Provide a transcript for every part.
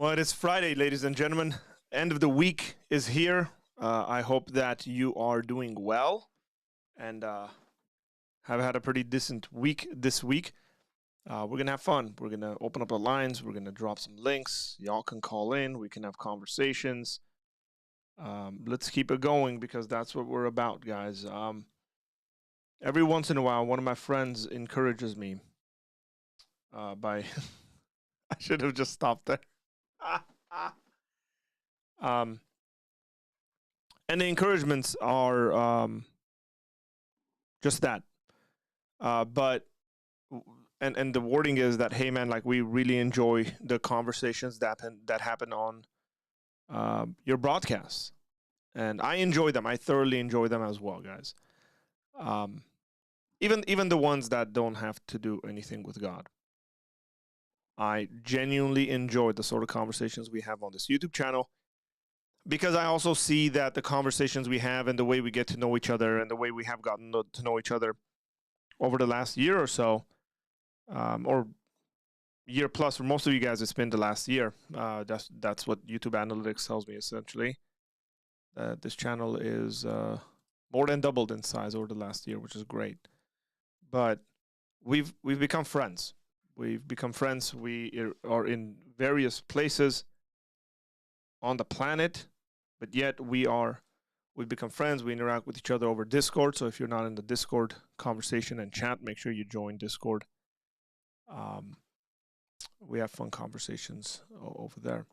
Well, it's Friday, ladies and gentlemen. End of the week is here. I hope that you are doing well and have had a pretty decent week this week. We're going to have fun. We're going to open up the lines. We're going to drop some links. Y'all can call in. We can have conversations. Let's keep it going because that's what we're about, guys. Every once in a while, one of my friends encourages me by. I should have just stopped there. um, and the encouragements are just that. But and the wording is that, hey man, like we really enjoy the conversations that happen on your broadcasts, and I enjoy them. I thoroughly enjoy them as well, guys. Um, even the ones that don't have to do anything with God. I genuinely enjoy the sort of conversations we have on this YouTube channel because I also see that the conversations we have and the way we get to know each other and the way we have gotten to know each other over the last year or so, or year plus for most of you guys, it's been the last year. That's what YouTube analytics tells me essentially. This channel is more than doubled in size over the last year, which is great. But we've become friends. We've become friends. We are in various places on the planet, but yet we've become friends. We interact with each other over Discord. So if you're not in the Discord conversation and chat, make sure you join Discord. We have fun conversations over there.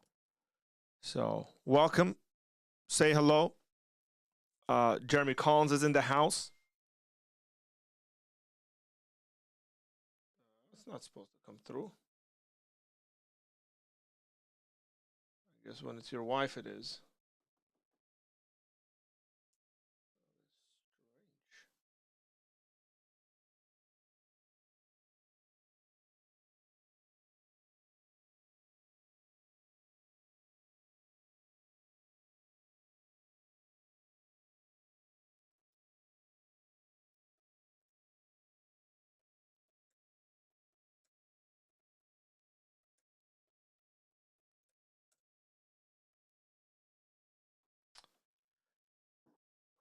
So welcome. Say hello. Jeremy Collins is in the house. It's not supposed to come through. I guess when it's your wife, it is.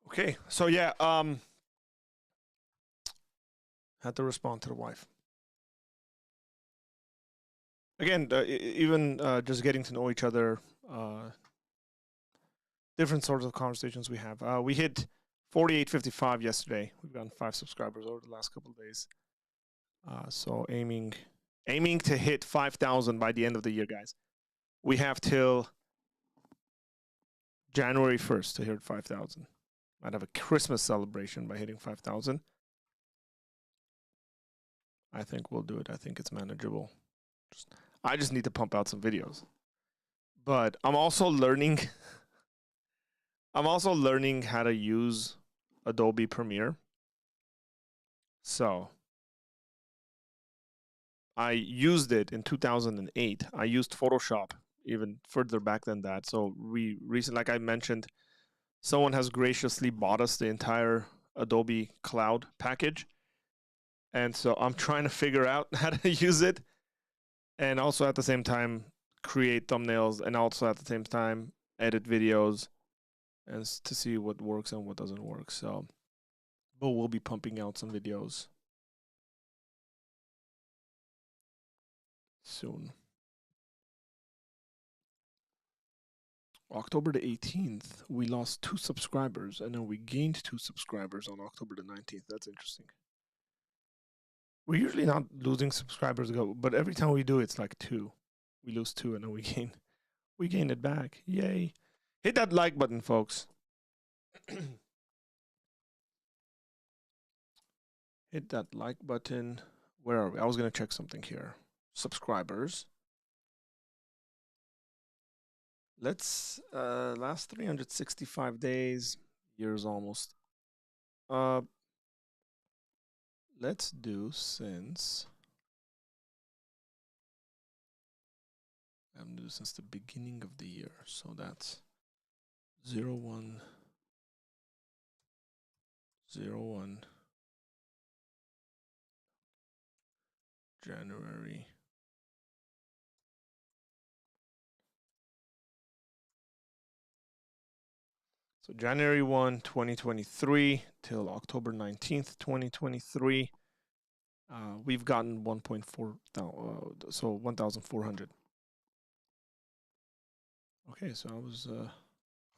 Okay, so yeah, had to respond to the wife. Again, even just getting to know each other, different sorts of conversations we have. We hit 4855 yesterday. We've gotten 5 subscribers over the last couple of days. So aiming to hit 5,000 by the end of the year, guys. We have till January 1st to hit 5,000. Might have a Christmas celebration by hitting 5,000. I think we'll do it. I think it's manageable. I just need to pump out some videos. But I'm also learning how to use Adobe Premiere. So I used it in 2008. I used Photoshop even further back than that. So we recently, like I mentioned, someone has graciously bought us the entire Adobe Cloud package. And so I'm trying to figure out how to use it and also at the same time create thumbnails and also at the same time edit videos and to see what works and what doesn't work. So, but we'll be pumping out some videos soon. October the 18th, we lost 2 subscribers, and then we gained 2 subscribers on October the 19th. That's interesting. We're usually not losing subscribers, but every time we do, it's like 2. We lose 2, and then we gain it back. Yay! Hit that like button, folks. Hit that like button. Where are we? I was gonna check something here. Subscribers. Let's last 365 days, years almost. Let's do since I'm doing since the beginning of the year. So that's 01 January So January 1, 2023 till October 19th, 2023, we've gotten 1.4, so 1,400. Okay, so I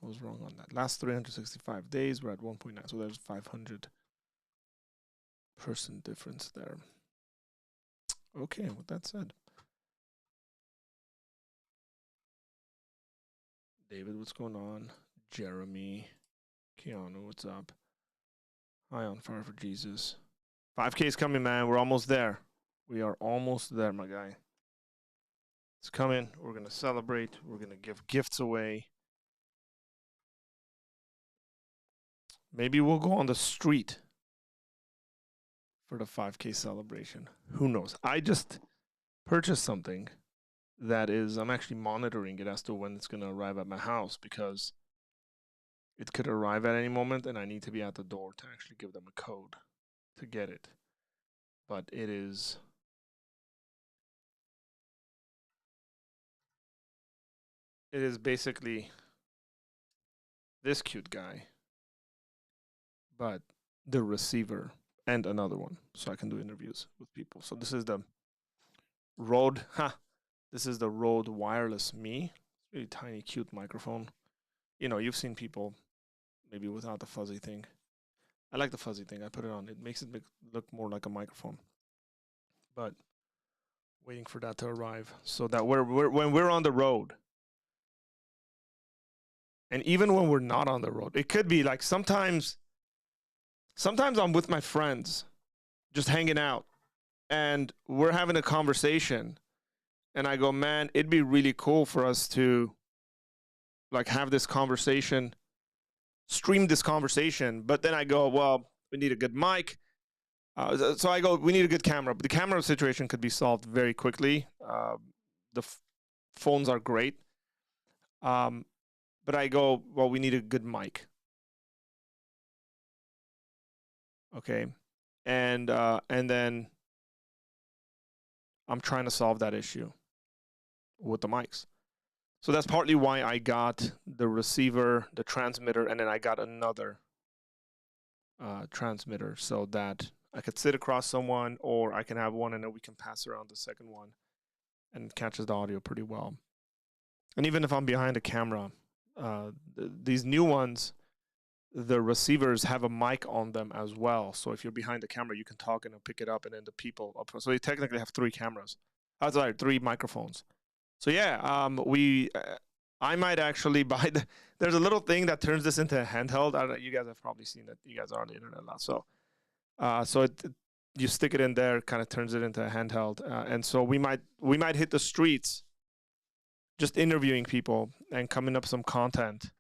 was wrong on that. Last 365 days, we're at 1.9, so there's 500 person difference there. Okay, with that said, David, what's going on? Jeremy, Keanu, what's up? Hi, on fire for Jesus. 5K is coming, man. We're almost there. We are almost there, my guy. It's coming. We're gonna celebrate. We're gonna give gifts away. Maybe we'll go on the street for the 5K celebration. Who knows? I just purchased something that is, I'm actually monitoring it as to when it's gonna arrive at my house because it could arrive at any moment and I need to be at the door to actually give them a code to get it. But it is basically this cute guy, but the receiver and another one, so I can do interviews with people. So this is the Rode, this is the Rode Wireless Me. Really tiny, cute microphone. You know, you've seen people maybe without the fuzzy thing. I like the fuzzy thing. I put it on. It makes it look more like a microphone. But waiting for that to arrive so that when we're on the road, and even when we're not on the road, it could be like sometimes I'm with my friends just hanging out and we're having a conversation and I go, man, it'd be really cool for us to like have this conversation, stream this conversation. But then I go, well, we need a good mic. So I go, we need a good camera. But the camera situation could be solved very quickly. The phones are great. But I go, well, we need a good mic. Okay. And then I'm trying to solve that issue with the mics. So that's partly why I got the receiver, the transmitter, and then I got another transmitter so that I could sit across someone or I can have one and then we can pass around the second one and it catches the audio pretty well. And even if I'm behind a camera, these new ones, the receivers have a mic on them as well. So if you're behind the camera, you can talk and it'll pick it up and then the people up. So you technically have three cameras. Sorry, three microphones. So yeah, I might actually buy there's a little thing that turns this into a handheld. I don't know, you guys have probably seen it. You guys are on the internet a lot. So you stick it in there, kind of turns it into a handheld. And so we might hit the streets just interviewing people and coming up with some content.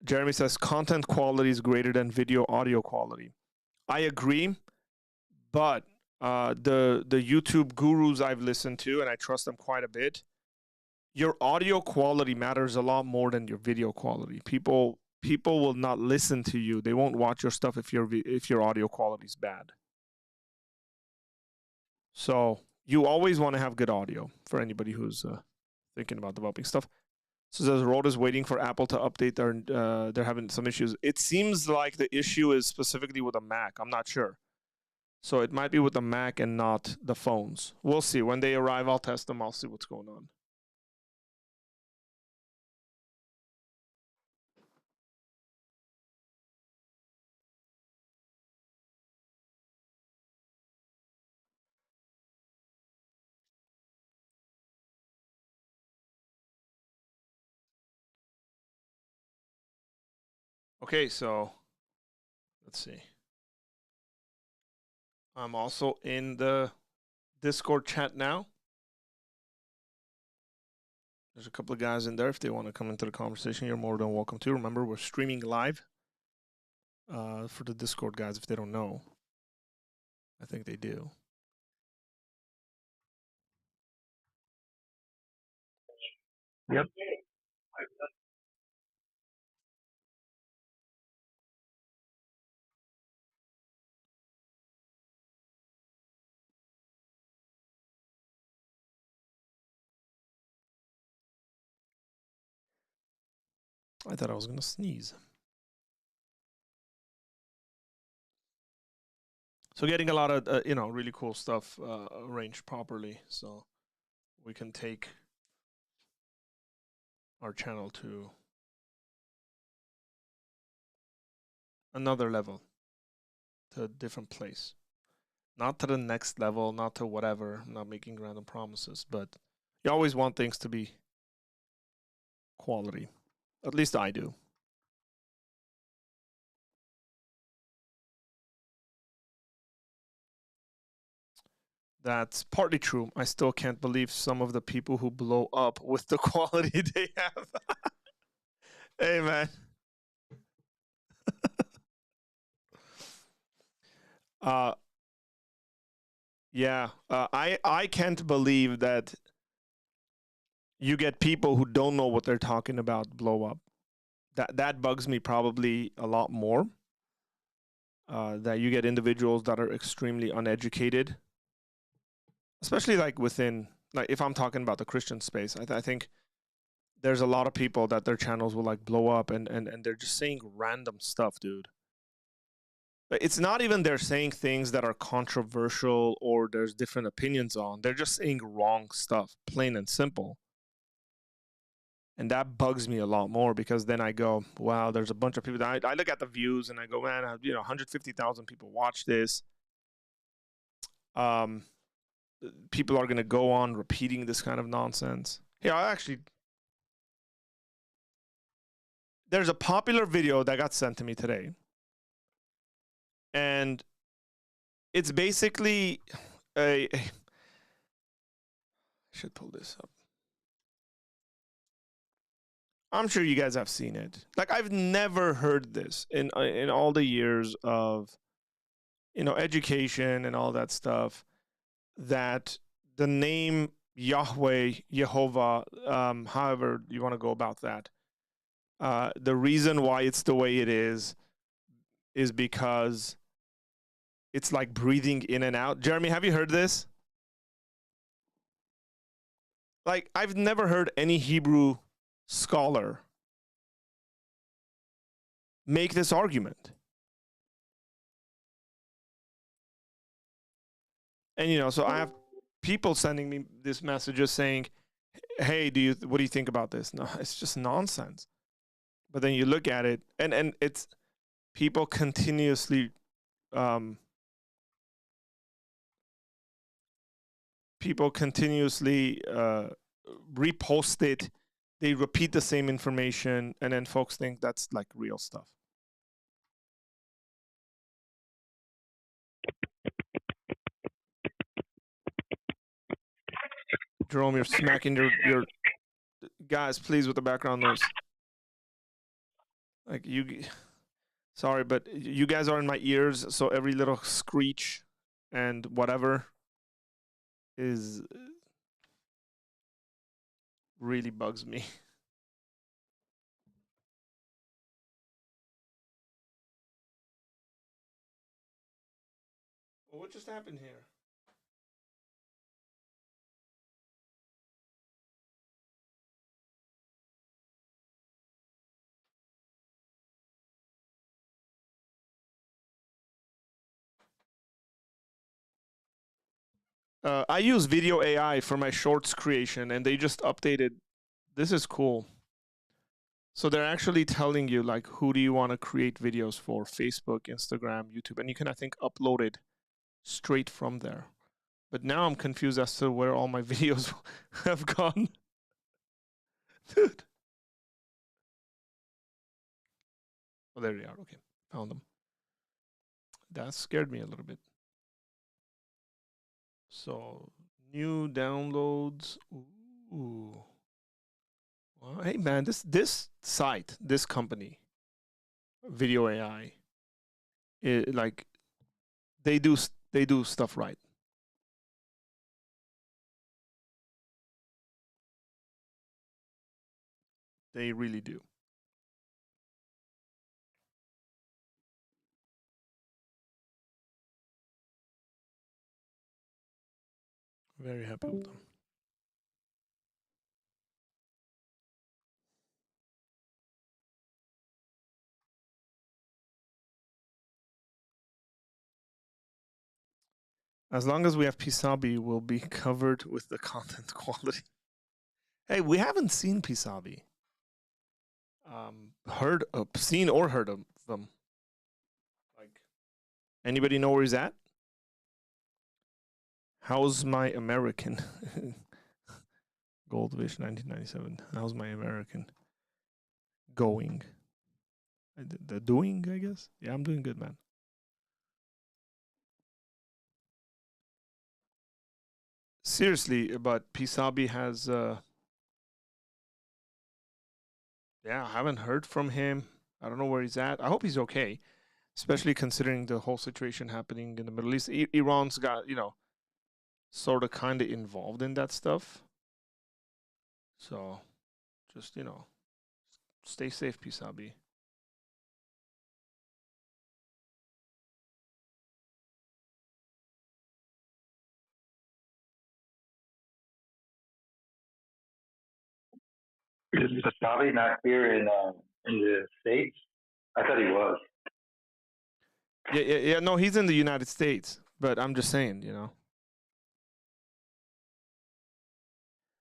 Jeremy says content quality is greater than video audio quality. I agree, but the YouTube gurus I've listened to, and I trust them quite a bit, your audio quality matters a lot more than your video quality. People will not listen to you. They won't watch your stuff if your audio quality is bad. So you always want to have good audio for anybody who's thinking about developing stuff. So says Rode is waiting for Apple to update they're having some issues. It seems like the issue is specifically with a Mac. I'm not sure. So it might be with the Mac and not the phones. We'll see. When they arrive, I'll test them. I'll see what's going on. Okay, so let's see. I'm also in the Discord chat now. There's a couple of guys in there. If they want to come into the conversation, you're more than welcome to. Remember, we're streaming live for the Discord guys if they don't know. I think they do. Yep. I thought I was gonna sneeze. So getting a lot of really cool stuff arranged properly, so we can take our channel to another level, to a different place. Not to the next level, not to whatever. I'm not making random promises, but you always want things to be quality. At least I do. That's partly true. I still can't believe some of the people who blow up with the quality they have. Hey, man. Uh, yeah. I can't believe that you get people who don't know what they're talking about blow up. That bugs me probably a lot more. That you get individuals that are extremely uneducated, especially like within, like if I'm talking about the Christian space. I think there's a lot of people that their channels will like blow up, and they're just saying random stuff, dude. It's not even they're saying things that are controversial or there's different opinions on. They're just saying wrong stuff, plain and simple. And that bugs me a lot more because then I go, wow, there's a bunch of people that I look at the views and I go, man, 150,000 people watch this. Um, People are going to go on repeating this kind of nonsense. Yeah, actually, there's a popular video that got sent to me today. And it's basically I should pull this up. I'm sure you guys have seen it. Like I've never heard this in all the years of education and all that stuff, that the name Yahweh, Jehovah, however you want to go about that, the reason why it's the way it is because it's like breathing in and out. Jeremy, have you heard this? Like I've never heard any Hebrew scholar make this argument. And so I have people sending me these messages saying, "Hey, what do you think about this?" No, it's just nonsense. But then you look at it, and it's people continuously um, repost it. They repeat the same information, and then folks think that's like real stuff. Jerome, you're smacking your guys. Please, with the background noise. Like sorry, but you guys are in my ears, so every little screech and whatever is really bugs me. Well, what just happened here? I use video AI for my shorts creation, and they just updated. This is cool. So they're actually telling you like who do you want to create videos for: Facebook, Instagram, YouTube, and you can, I think, upload it straight from there. But now I'm confused as to where all my videos have gone. Dude. Oh, there they are. Okay, found them. That scared me a little bit. So new downloads. Ooh. Well, hey man, this site, this company, Video AI, like they do stuff right. They really do. Very happy with them. As long as we have Pisabi, we'll be covered with the content quality. Hey, we haven't seen Pisabi. Seen or heard of them. Like, anybody know where he's at? How's my American? Goldfish 1997. How's my American going? The doing, I guess. Yeah, I'm doing good, man. Seriously, but Pisabi has yeah, I haven't heard from him. I don't know where he's at. I hope he's okay, especially considering the whole situation happening in the Middle East. Iran's got, sort of kind of involved in that stuff. So just, stay safe, Pisabi. Is Wasabi not here in the States? I thought he was. Yeah. No, he's in the United States, but I'm just saying,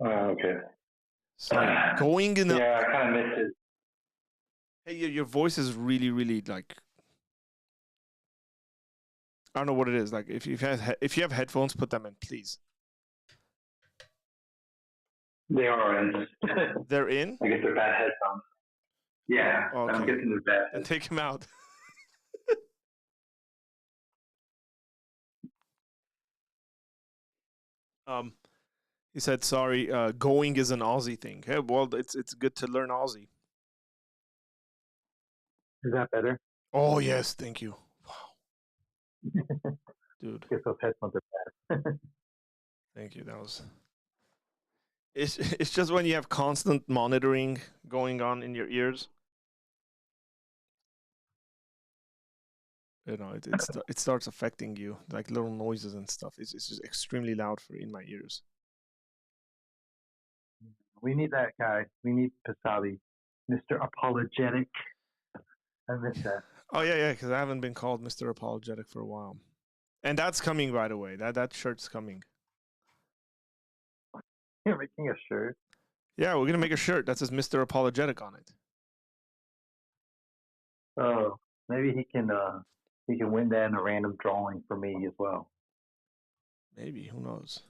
Okay. Sorry, going in the. Yeah, I kind of missed it. Hey, your voice is really, really like. I don't know what it is. Like, if you have headphones, put them in, please. They are in. They're in. I guess they're bad headphones. Yeah, Oh, okay. I'm guessing they're bad. Then take them out. He said, "Sorry, going is an Aussie thing." Hey, well, it's good to learn Aussie. Is that better? Oh yes, thank you. Wow, dude. I guess those headphones are bad. Thank you. That was. It's just when you have constant monitoring going on in your ears. It starts affecting you, like little noises and stuff. It's just extremely loud in my ears. We need that guy. We need Pasabi, Mr. Apologetic. I miss that. Oh yeah, because I haven't been called Mr. Apologetic for a while, and that's coming, by the way. That shirt's coming. You're making a shirt. Yeah, we're gonna make a shirt that says Mr. Apologetic on it. Oh, maybe he can win that in a random drawing for me as well. Maybe, who knows?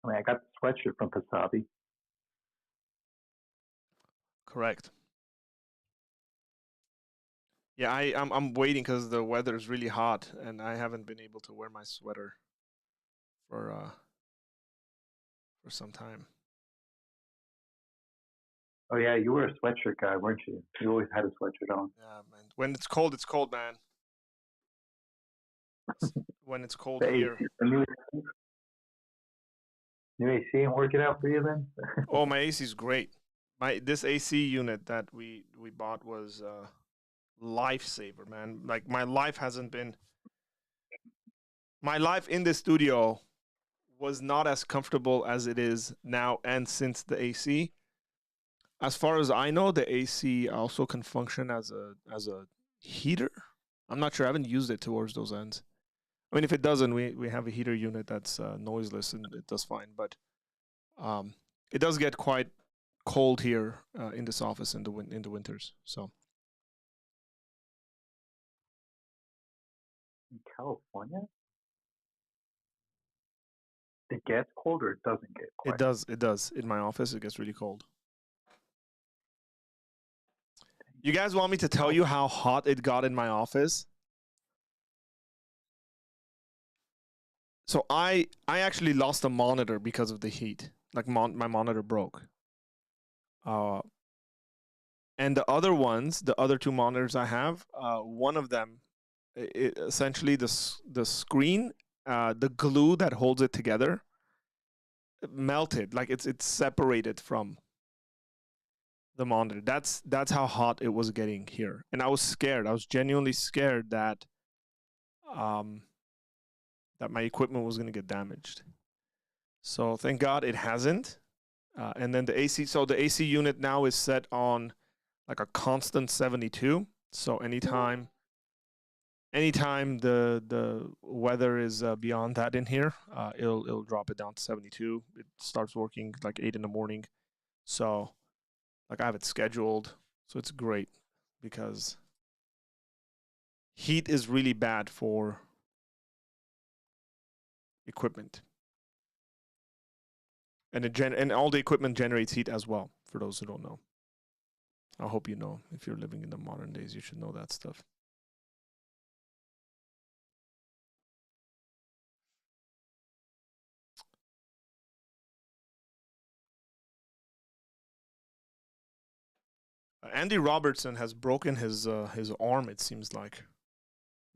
I mean, I got the sweatshirt from Pasabi. Correct. Yeah, I'm waiting because the weather is really hot, and I haven't been able to wear my sweater for some time. Oh yeah, you were a sweatshirt guy, weren't you? You always had a sweatshirt on. Yeah, man. When it's cold, man. When it's cold The here. AC, new AC ain't working out for you then? Oh, my AC is great. This AC unit that we bought was lifesaver, man. Like my life in the studio was not as comfortable as it is now and since the AC. As far as I know, the AC also can function as a heater. I'm not sure. I haven't used it towards those ends. I mean, if it doesn't, we have a heater unit that's noiseless and it does fine. But it does get quite cold here in this office in the winters. So In California? It gets cold or it doesn't get quite? it does. In my office, it gets really cold. You guys want me to tell you how hot it got in my office? So I actually lost a monitor because of the heat. Like my monitor broke. And the other two monitors I have, one of them, essentially the screen, the glue that holds it together, melted. Like it's separated from the monitor. That's how hot it was getting here, and I was scared. I was genuinely scared that that my equipment was going to get damaged. So thank God it hasn't. And then the AC. So the AC unit now is set on like a constant 72. So anytime anytime the weather is beyond that in here, it'll drop it down to 72. It starts working like 8 in the morning, so like I have it scheduled, so it's great because heat is really bad for equipment, and and all the equipment generates heat as well. For those who don't know, I hope you know. If you're living in the modern days, you should know that stuff. Andy Robertson has broken his arm. It seems like,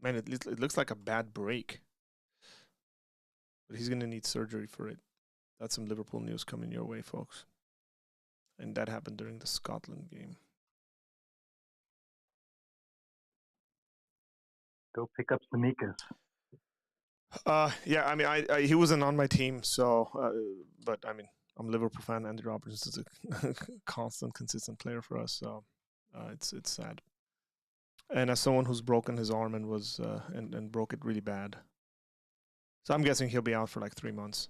man, it looks like a bad break, but he's gonna need surgery for it. That's some Liverpool news coming your way, folks. And that happened during the Scotland game. Go pick up Samikas. Yeah, I mean, he wasn't on my team, so but I mean, I'm a Liverpool fan. Andy Roberts is a constant, consistent player for us, so it's sad. And as someone who's broken his arm and was and broke it really bad, so I'm guessing he'll be out for like 3 months.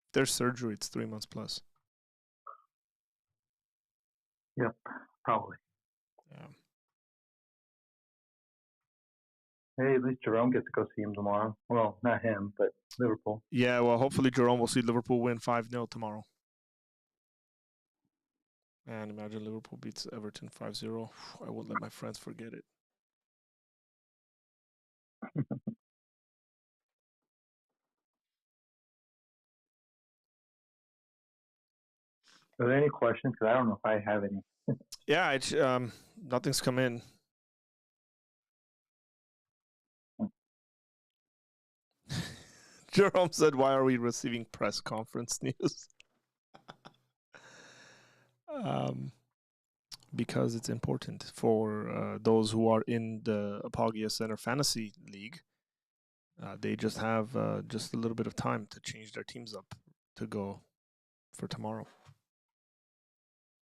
If there's surgery, it's 3 months plus. Yep, probably. Yeah. Hey, at least Jerome gets to go see him tomorrow. Well, not him, but Liverpool. Yeah, well, hopefully Jerome will see Liverpool win 5-0 tomorrow. And imagine Liverpool beats Everton 5-0. I won't let my friends forget it. Are there any questions? Because I don't know if I have any. Yeah, nothing's come in. Jerome said, "Why are we receiving press conference news?" Because it's important for those who are in the Apologia Center Fantasy League. They just have just a little bit of time to change their teams up to go for tomorrow.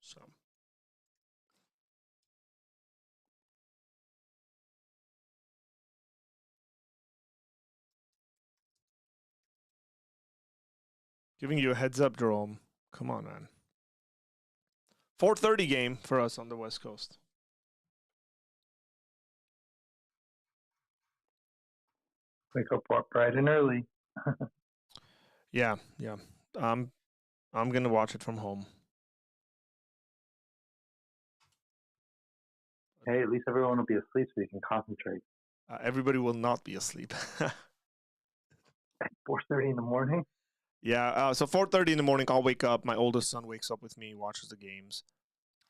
So, giving you a heads up, Jerome. Come on, man. 4:30 game for us on the West Coast. Wake up bright and early. Yeah. I'm gonna watch it from home. Hey, at least everyone will be asleep so you can concentrate. Everybody will not be asleep. At 4:30 in the morning? Yeah, so 4:30 in the morning, I'll wake up. My oldest son wakes up with me, watches the games.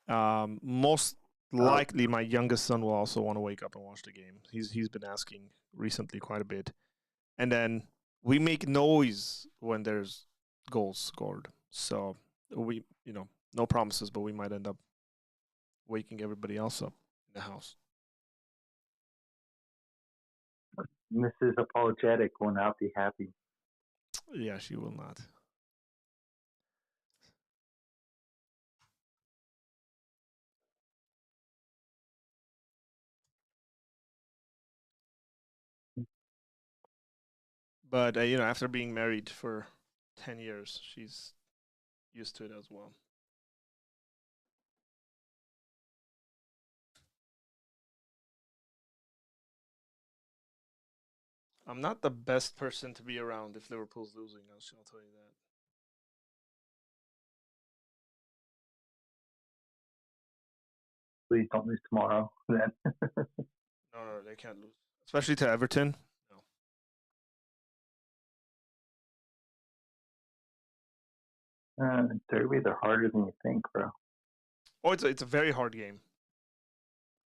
Most likely, my youngest son will also want to wake up and watch the game. He's been asking recently quite a bit, and then we make noise when there's goals scored. So we, no promises, but we might end up waking everybody else up in the house. Mrs. Apologetic will not be happy. Yeah, she will not. But after being married for 10 years, she's used to it as well. I'm not the best person to be around if Liverpool's losing. I'll tell you that. Please don't lose tomorrow. Then. No, they can't lose, especially to Everton. No. Derbies are harder than you think, bro. Oh, it's a very hard game.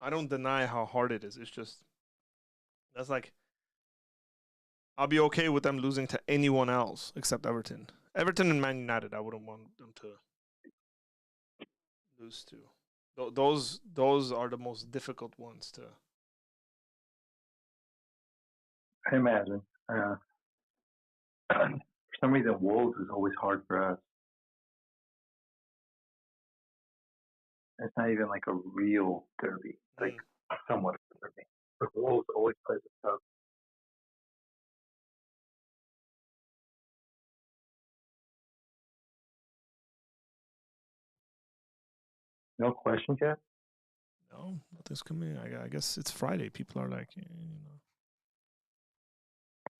I don't deny how hard it is. It's just that's like I'll be okay with them losing to anyone else except Everton. Everton and Man United, I wouldn't want them to lose to. Those are the most difficult ones to. I imagine. For some reason, Wolves is always hard for us. It's not even like a real derby. It's like somewhat of a derby. The Wolves always play the Cubs. No questions yet? No, nothing's coming. I guess it's Friday. People are like, you know.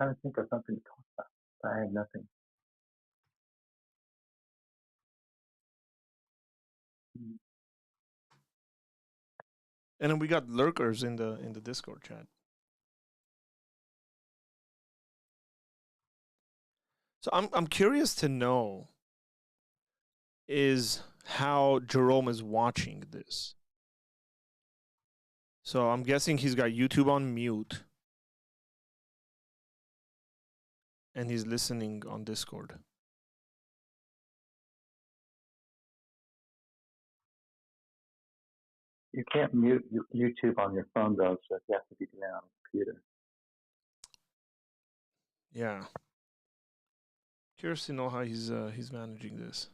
I'm trying to think of something to talk about, but I have nothing. And then we got lurkers in the Discord chat. So I'm curious to know is how Jerome is watching this. So I'm guessing he's got YouTube on mute and he's listening on Discord. You can't mute YouTube on your phone though, so you have to be doing it on a computer. Yeah. Curious to know how he's managing this.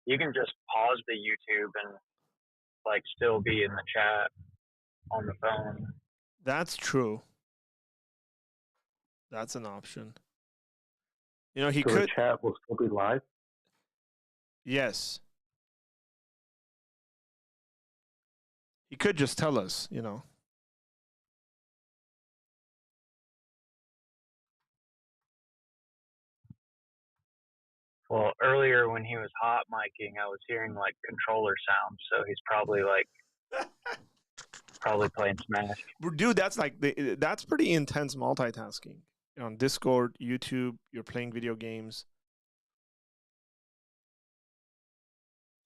You can just pause the YouTube and like still be in the chat on the phone. That's true. That's an option. You know, he so could. The chat will still be live? Yes. He could just tell us, you know. Well, earlier when he was hot micing, I was hearing like controller sounds, so he's probably like playing Smash. Dude, that's pretty intense multitasking. On Discord, YouTube, you're playing video games.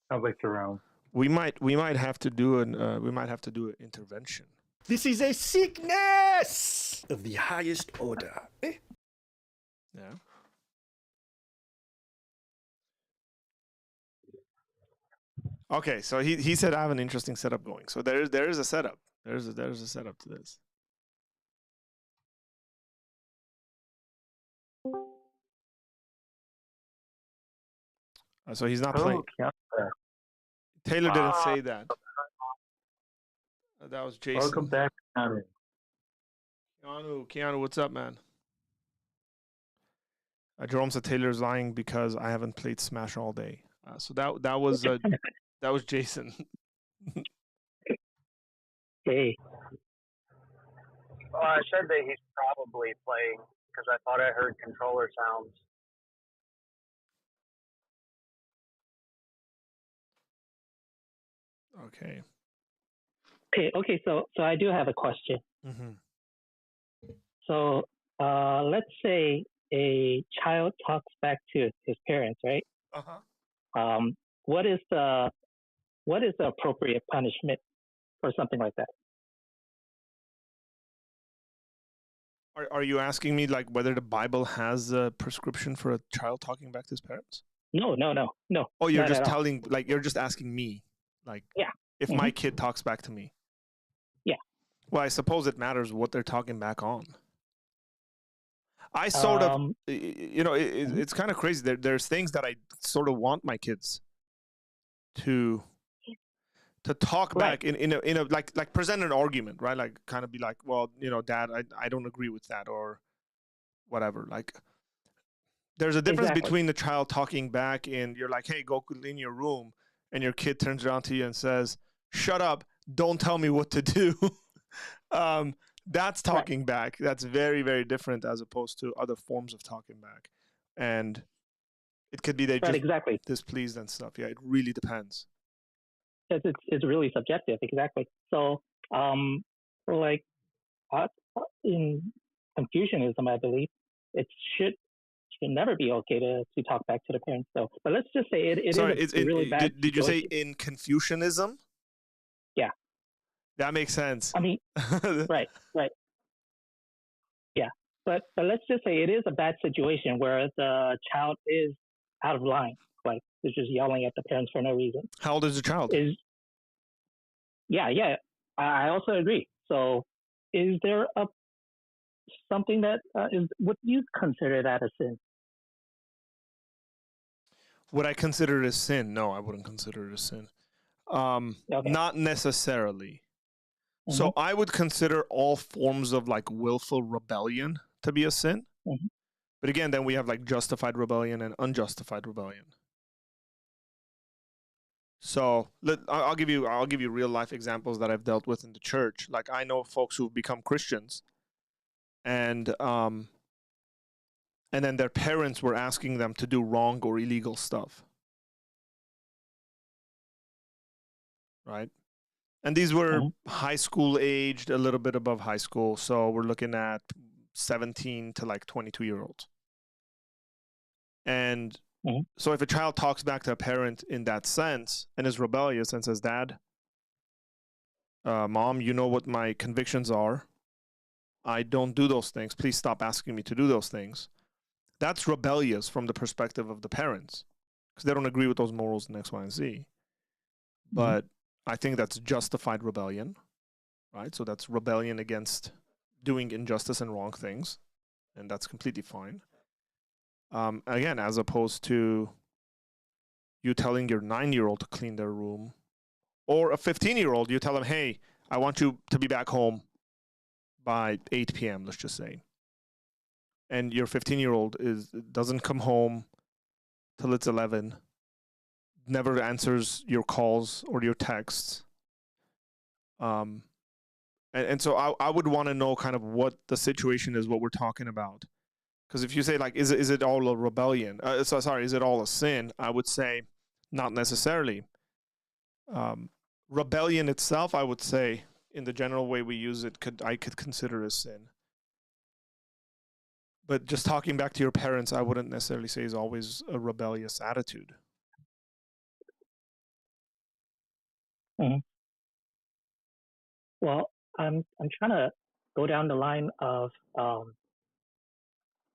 Sounds like Jerome. We might have to do an intervention. This is a sickness of the highest order. Yeah. Okay, so he said I have an interesting setup going. So there is a setup. There's a setup to this. So he's not playing. Taylor didn't say that. That was Jason. Welcome back, Keanu, what's up, man? Jerome said Taylor's lying because I haven't played Smash all day. So that was Jason. Hey. Well, I said that he's probably playing because I thought I heard controller sounds. Okay. Okay. So I do have a question. Mm-hmm. So let's say a child talks back to his parents, right? Uh-huh. What is the appropriate punishment for something like that? Are you asking me like whether the Bible has a prescription for a child talking back to his parents? No. Oh, you're just telling, like, you're just asking me, like, yeah, if my kid talks back to me. Yeah. Well, I suppose it matters what they're talking back on. I sort of, you know, it's kind of crazy. There's things that I sort of want my kids to talk back in a like present an argument, right? Like kind of be like, well, you know, Dad, I don't agree with that or whatever. Like there's a difference between the child talking back and you're like, hey, go clean your room, and your kid turns around to you and says, shut up, don't tell me what to do. That's talking back. That's very, very different as opposed to other forms of talking back. And it could be they just displeased and stuff. Yeah, it really depends. It's really subjective, exactly. So, for like in Confucianism, I believe it should never be okay to talk back to the parents. So, but let's just say it is a really bad. Did you say in Confucianism? Yeah, that makes sense. I mean, right. Yeah, but let's just say it is a bad situation where the child is out of line. Like they're just yelling at the parents for no reason. How old is the child? Yeah. I also agree. So, is there something that would you consider that a sin? Would I consider it a sin? No, I wouldn't consider it a sin. Okay. Not necessarily. Mhm. So I would consider all forms of like willful rebellion to be a sin. Mhm. But again, then we have like justified rebellion and unjustified rebellion. So I'll give you real life examples that I've dealt with in the church. Like I know folks who've become Christians, and then their parents were asking them to do wrong or illegal stuff, right? And these were Mhm. high school aged, a little bit above high school. So we're looking at 17 to like 22-year-olds. And Mhm. so if a child talks back to a parent in that sense and is rebellious and says, Dad, Mom, you know what my convictions are. I don't do those things. Please stop asking me to do those things. That's rebellious from the perspective of the parents because they don't agree with those morals in X, Y, and Z. But I think that's justified rebellion, right? So that's rebellion against doing injustice and wrong things, and that's completely fine. Again, as opposed to you telling your 9-year-old to clean their room, or a 15-year-old, you tell them, hey, I want you to be back home by 8 p.m., let's just say. And your 15-year-old doesn't come home till it's 11, never answers your calls or your texts. And so I would want to know kind of what the situation is, what we're talking about. Because if you say like, is it all a rebellion? Is it all a sin? I would say not necessarily. Rebellion itself, I would say, in the general way we use it, I could consider a sin. But just talking back to your parents, I wouldn't necessarily say is always a rebellious attitude. Mhm. Well, I'm trying to go down the line of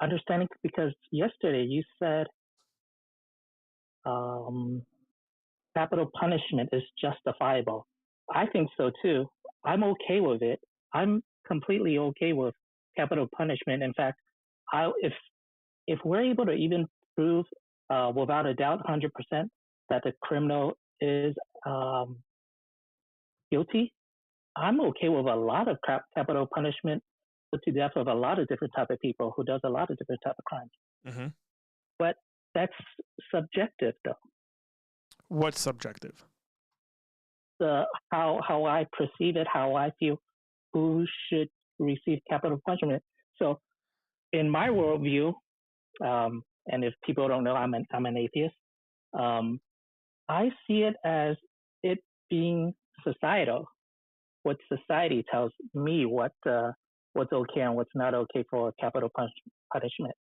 understanding, because yesterday you said capital punishment is justifiable. I think so too. I'm okay with it. I'm completely okay with capital punishment. In fact, if we're able to even prove without a doubt, 100%, that the criminal is guilty, I'm okay with a lot of capital punishment put to death of a lot of different type of people who does a lot of different type of crimes. Mm-hmm. But that's subjective, though. What's subjective? How I perceive it, how I feel, who should receive capital punishment. So, in my worldview, and if people don't know, I'm an atheist. I see it as it being societal. What society tells me what's okay and what's not okay for capital punishment.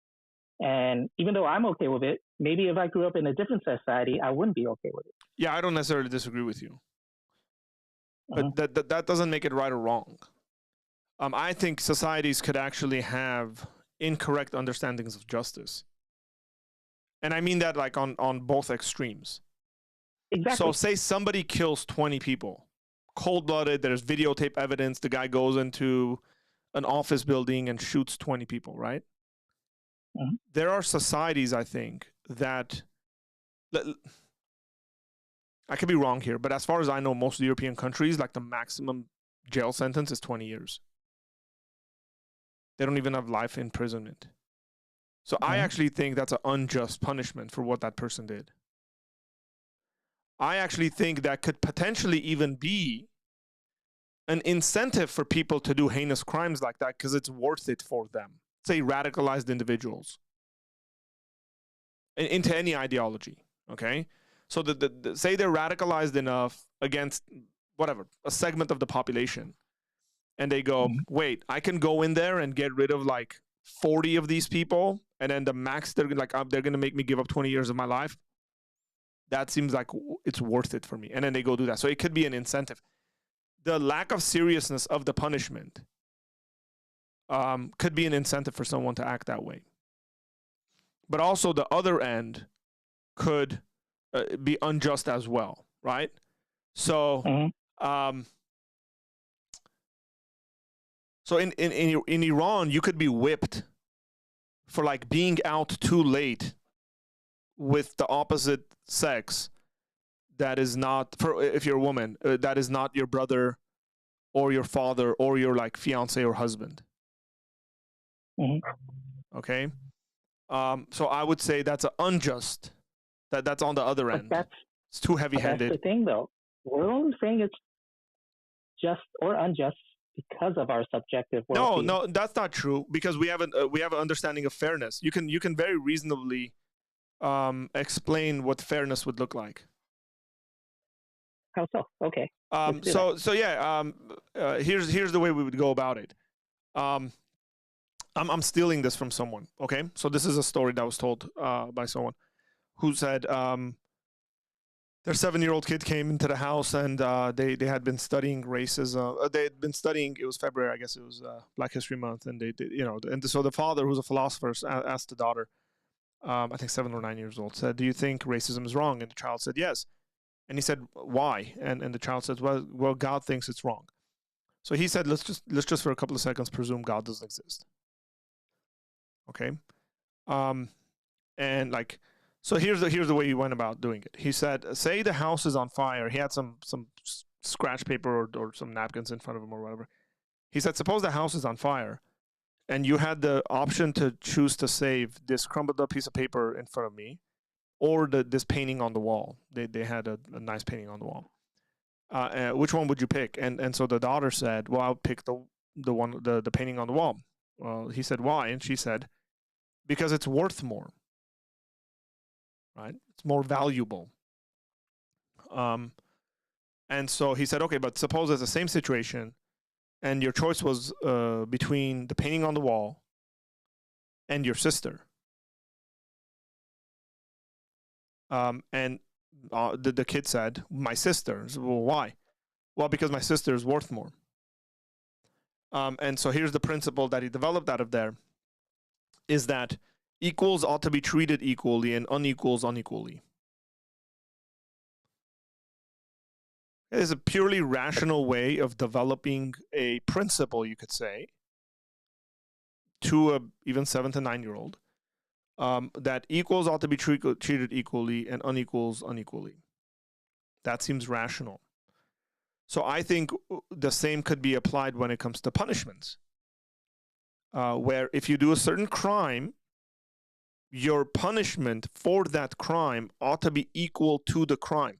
And even though I'm okay with it, maybe if I grew up in a different society, I wouldn't be okay with it. Yeah, I don't necessarily disagree with you. Uh-huh. But that doesn't make it right or wrong. I think societies could actually have incorrect understandings of justice. And I mean that like on both extremes. Exactly. So say somebody kills 20 people, cold-blooded, there's videotape evidence, the guy goes into an office building and shoots 20 people, right? Mm-hmm. There are societies, I think, that I could be wrong here, but as far as I know, most European countries, like the maximum jail sentence is 20 years. They don't even have life imprisonment. So I actually think that's an unjust punishment for what that person did. I actually think that could potentially even be an incentive for people to do heinous crimes like that because it's worth it for them. Say radicalized individuals into any ideology, okay? So say they're radicalized enough against whatever, a segment of the population, and they go, wait, I can go in there and get rid of like 40 of these people, and then the max they're going to make me give up 20 years of my life. That seems like it's worth it for me. And then they go do that. So it could be an incentive. The lack of seriousness of the punishment could be an incentive for someone to act that way. But also the other end could be unjust as well, right? So, so in Iran, you could be whipped for like being out too late with the opposite sex that is not for if you're a woman that is not your brother or your father or your like fiance or husband. Okay, so I would say that's an unjust. That's on the other But end. that's It's too But heavy-handed. that's the thing, though. We're only saying it's just or unjust because of our subjective worldview. No, that's not true because we have an understanding of fairness. You can very reasonably explain what fairness would look like. How so? Okay. So yeah. Here's the way we would go about it. I'm stealing this from someone. Okay, so this is a story that was told by someone who said their 7-year-old kid came into the house and they had been studying racism. They had been studying. It was February, I guess it was Black History Month, and so the father, who's a philosopher, asked the daughter, I think 7 or 9 years old, said, "Do you think racism is wrong?" And the child said, "Yes." And he said, "Why?" And the child said, "Well, God thinks it's wrong." So he said, "Let's just for a couple of seconds presume God doesn't exist." Okay, and like. So here's the way he went about doing it. He said, say the house is on fire. He had some scratch paper or some napkins in front of him or whatever. He said, suppose the house is on fire and you had the option to choose to save this crumbled up piece of paper in front of me or this painting on the wall. They had a nice painting on the wall. Which one would you pick? And so the daughter said, well, I'll pick the painting on the wall. Well, he said, why? And she said, because it's worth more. Right? It's more valuable. And so he said, okay, but suppose it's the same situation and your choice was between the painting on the wall and your sister. And the kid said, my sister. So, well, why? Well, because my sister is worth more. And so here's the principle that he developed out of there is that equals ought to be treated equally and unequals unequally. It is a purely rational way of developing a principle, you could say, to a even 7 to 9-year-old, that equals ought to be treated equally and unequals unequally. That seems rational. So I think the same could be applied when it comes to punishments, where if you do a certain crime, your punishment for that crime ought to be equal to the crime.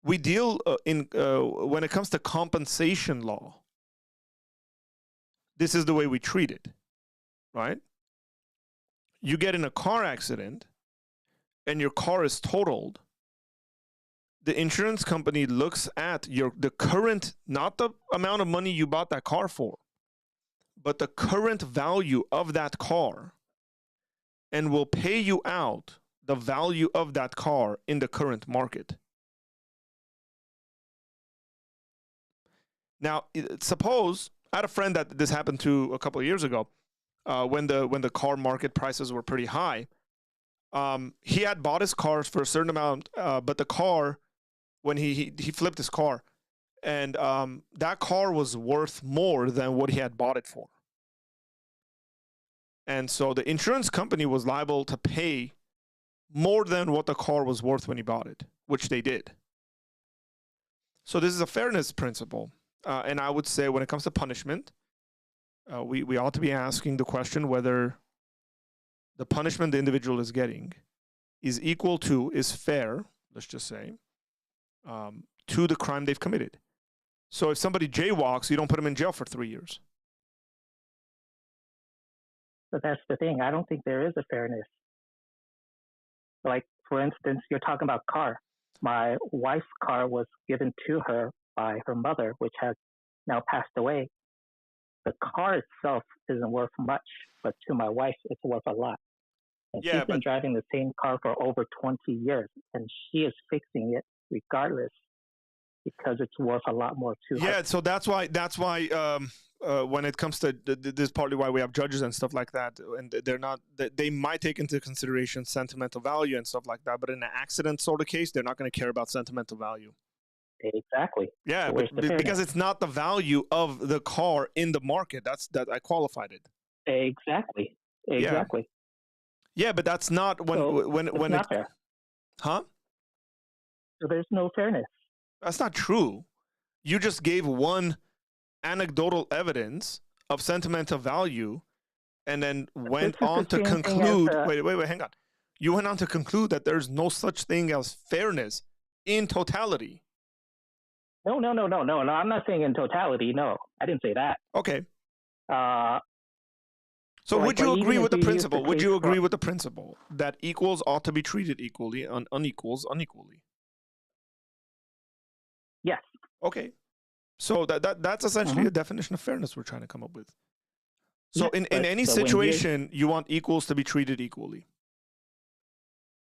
We deal when it comes to compensation law, this is the way we treat it, right? You get in a car accident and your car is totaled. The insurance company looks at the current, not the amount of money you bought that car for, but the current value of that car, and will pay you out the value of that car in the current market. Now, suppose I had a friend that this happened to a couple of years ago, when the car market prices were pretty high. He had bought his cars for a certain amount, but the car, when he flipped his car, and that car was worth more than what he had bought it for. And so the insurance company was liable to pay more than what the car was worth when he bought it, which they did. So this is a fairness principle. And I would say when it comes to punishment, we ought to be asking the question whether the punishment the individual is getting is equal to, is fair, let's just say, to the crime they've committed. So if somebody jaywalks, you don't put them in jail for 3 years. But that's the thing. I don't think there is a fairness. Like, for instance, you're talking about car. My wife's car was given to her by her mother, which has now passed away. The car itself isn't worth much, but to my wife, it's worth a lot. And she's been driving the same car for over 20 years, and she is fixing it regardless because it's worth a lot more to her. Yeah, so that's why when it comes to this, is partly why we have judges and stuff like that, and they might take into consideration sentimental value and stuff like that, but in an accident sort of case, they're not going to care about sentimental value. Exactly. Yeah, so because it's not the value of the car in the market. That I qualified it. Exactly. Yeah, but that's not when it's not fair. Huh? So there's no fairness. That's not true. You just gave one anecdotal evidence of sentimental value and then went on to conclude. Wait, hang on. You went on to conclude that there's no such thing as fairness in totality. No. I'm not saying in totality. No, I didn't say that. Okay. So would you agree with the principle? Would you agree for, with the principle that equals ought to be treated equally and unequals unequally? Yes. Okay. So that's essentially a definition of fairness we're trying to come up with. So in any situation, you want equals to be treated equally.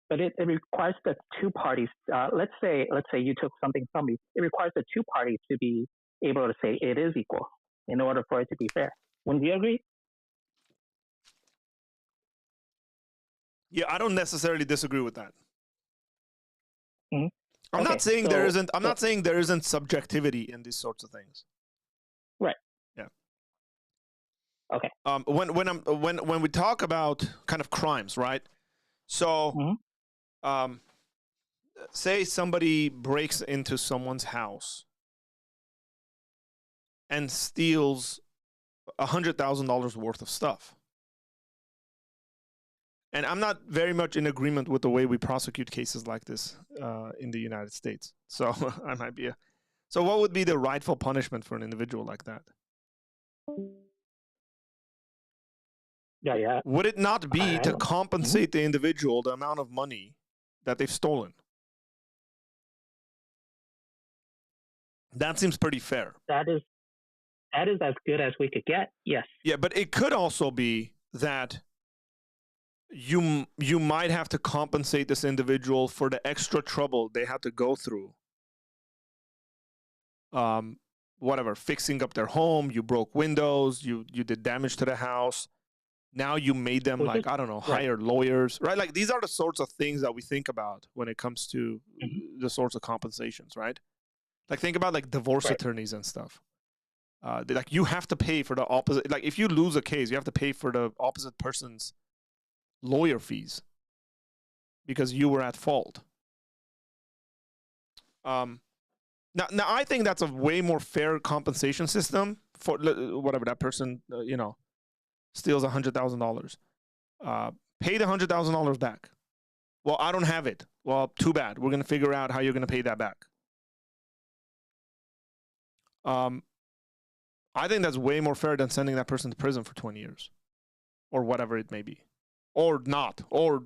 But it requires the two parties. Let's say you took something from me. It requires the two parties to be able to say it is equal in order for it to be fair. Wouldn't you agree? Yeah, I don't necessarily disagree with that. Mm-hmm. I'm not saying there isn't. I'm not saying there isn't subjectivity in these sorts of things. Right. Yeah. Okay. When we talk about kind of crimes, right? So, say somebody breaks into someone's house and steals $100,000 worth of stuff. And I'm not very much in agreement with the way we prosecute cases like this in the United States. So I might be So what would be the rightful punishment for an individual like that? Yeah. Would it not be to compensate the individual the amount of money that they've stolen? That seems pretty fair. That is as good as we could get. Yes. Yeah, but it could also be that you might have to compensate this individual for the extra trouble they had to go through. Whatever, fixing up their home, you broke windows, you did damage to the house. Now you made them hire lawyers, right? Like these are the sorts of things that we think about when it comes to the sorts of compensations, right? Like think about like divorce attorneys and stuff. Like you have to pay for the opposite. Like if you lose a case, you have to pay for the opposite person's lawyer fees because you were at fault. Now I think that's a way more fair compensation system for whatever that person, steals $100,000. Pay the $100,000 back. Well, I don't have it. Well, too bad. We're going to figure out how you're going to pay that back. I think that's way more fair than sending that person to prison for 20 years or whatever it may be. Or not. Or,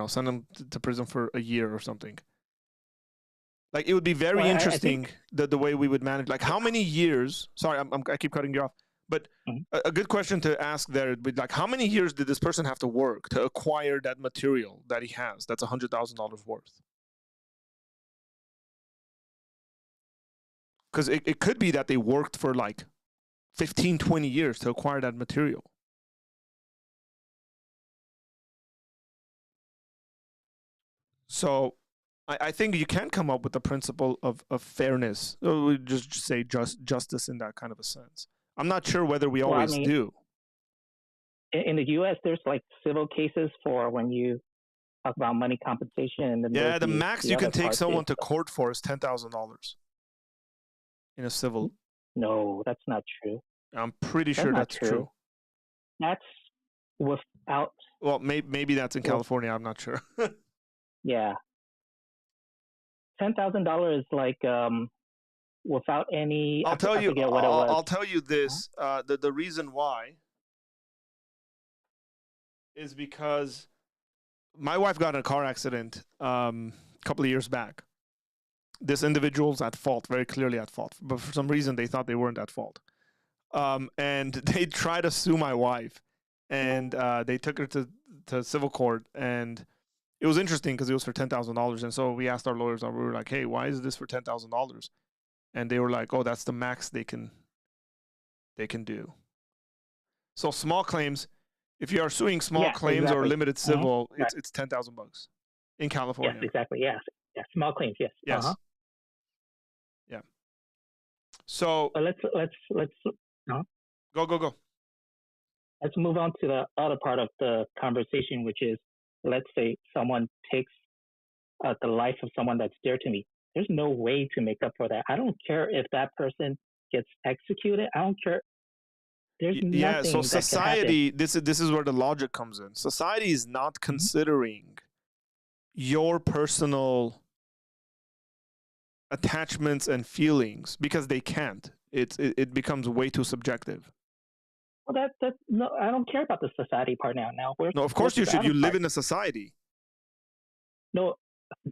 send them to prison for a year or something. Like, it would be very interesting the way we would manage. Like, how many years... Sorry, I keep cutting you off. But a good question to ask there would be, like, how many years did this person have to work to acquire that material that he has that's $100,000 worth? Because it could be that they worked for, like, 15, 20 years to acquire that material. So... I think you can come up with the principle of fairness. We just say justice in that kind of a sense. I'm not sure whether we always do. In the U.S., there's like civil cases for when you talk about money compensation. And then the max you can take someone to court for is $10,000 in a civil. No, that's not true. I'm pretty sure that's true. That's without. Well, maybe that's in California. I'm not sure. Yeah. $10,000 is like without any. I'll tell you. I'll tell you this. The reason why is because my wife got in a car accident a couple of years back. This individual's at fault, very clearly at fault, but for some reason they thought they weren't at fault, and they tried to sue my wife, and they took her to civil court and. It was interesting because it was for $10,000, and so we asked our lawyers, and we were like, "Hey, why is this for $10,000?" And they were like, "Oh, that's the max they can do." So small claims, if you are suing small claims or limited civil, it's $10,000 in California. Yes, exactly. Yes, small claims. Yes. Yes. Yeah. So let's go. Let's move on to the other part of the conversation, which is. Let's say someone takes the life of someone that's dear to me. There's no way to make up for that. I don't care if that person gets executed. I don't care. There's Yeah, so nothing that can happen. society, this is where the logic comes in. Society is not considering your personal attachments and feelings because they can't. It becomes way too subjective. Well, that's no. I don't care about the society part now. No, of course you should. You live in a society. No,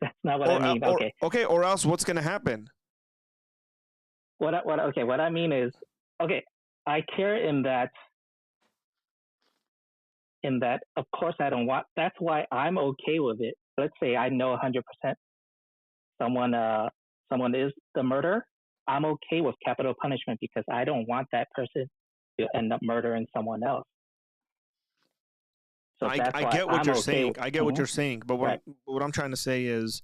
that's not what I mean. Okay. Or else what's going to happen? What I mean is, okay, I care in that of course I don't want, that's why I'm okay with it. Let's say I know 100% someone is the murderer. I'm okay with capital punishment because I don't want that person to end up murdering someone else. So I get what you're saying. I get what you're saying. But what I'm trying to say is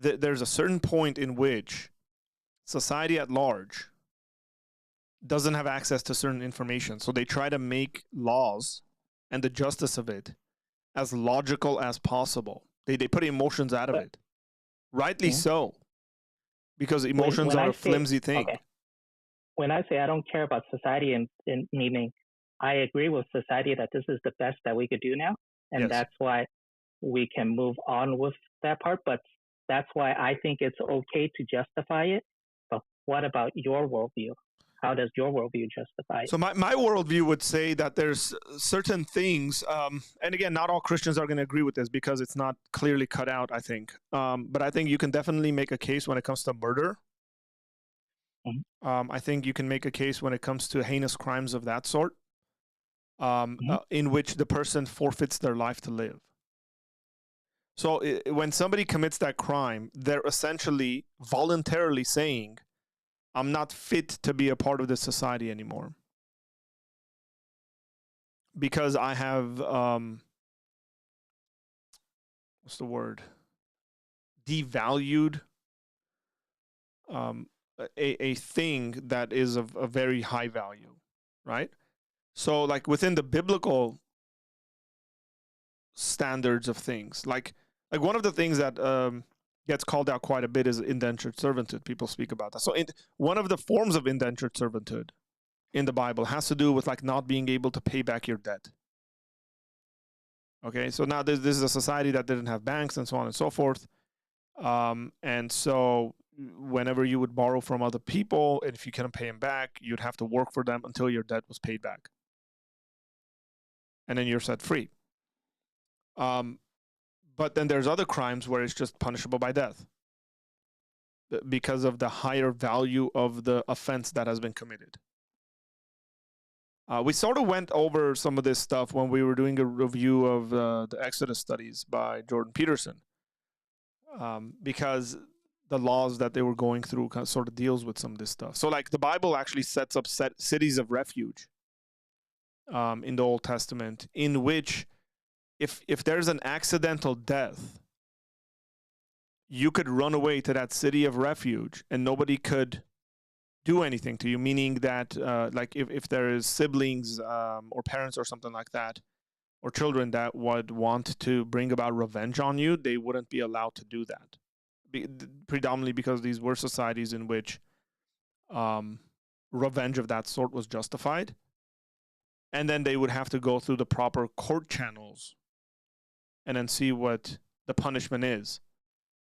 that there's a certain point in which society at large doesn't have access to certain information. So they try to make laws and the justice of it as logical as possible. They put emotions out of it. Rightly so. Because emotions are a flimsy thing. Okay. When I say I don't care about society in meaning, I agree with society that this is the best that we could do now. And that's why we can move on with that part. But that's why I think it's okay to justify it. But what about your worldview? How does your worldview justify it? So my worldview would say that there's certain things, and again, not all Christians are going to agree with this because it's not clearly cut out, I think. But I think you can definitely make a case when it comes to murder. I think you can make a case when it comes to heinous crimes of that sort, in which the person forfeits their life to live. So when somebody commits that crime, they're essentially voluntarily saying, I'm not fit to be a part of this society anymore because I have, what's the word? Devalued a thing that is of a very high value, right? So like within the biblical standards of things, like one of the things that gets called out quite a bit is indentured servitude. People speak about that. So one of the forms of indentured servitude in the Bible has to do with like not being able to pay back your debt. Okay, so now this is a society that didn't have banks and so on and so forth. And so whenever you would borrow from other people, and if you couldn't pay them back, you'd have to work for them until your debt was paid back. And then you're set free. But then there's other crimes where it's just punishable by death because of the higher value of the offense that has been committed. We sort of went over some of this stuff when we were doing a review of the Exodus studies by Jordan Peterson, because the laws that they were going through sort of deals with some of this stuff. So like the Bible actually sets up cities of refuge in the Old Testament, in which if there's an accidental death, you could run away to that city of refuge and nobody could do anything to you, meaning that like if there is siblings or parents or something like that, or children that would want to bring about revenge on you, they wouldn't be allowed to do that. Predominantly because these were societies in which revenge of that sort was justified. And then they would have to go through the proper court channels and then see what the punishment is,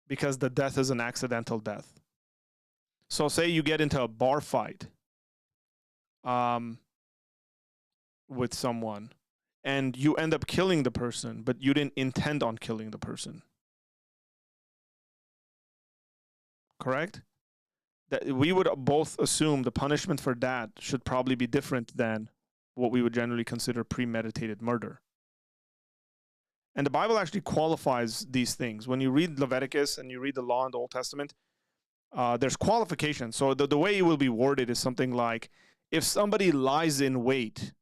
because the death is an accidental death. So say you get into a bar fight with someone and you end up killing the person, but you didn't intend on killing the person. Correct? That we would both assume the punishment for that should probably be different than what we would generally consider premeditated murder. And the Bible actually qualifies these things. When you read Leviticus and you read the law in the Old Testament, there's qualifications. So the way it will be worded is something like, if somebody lies in wait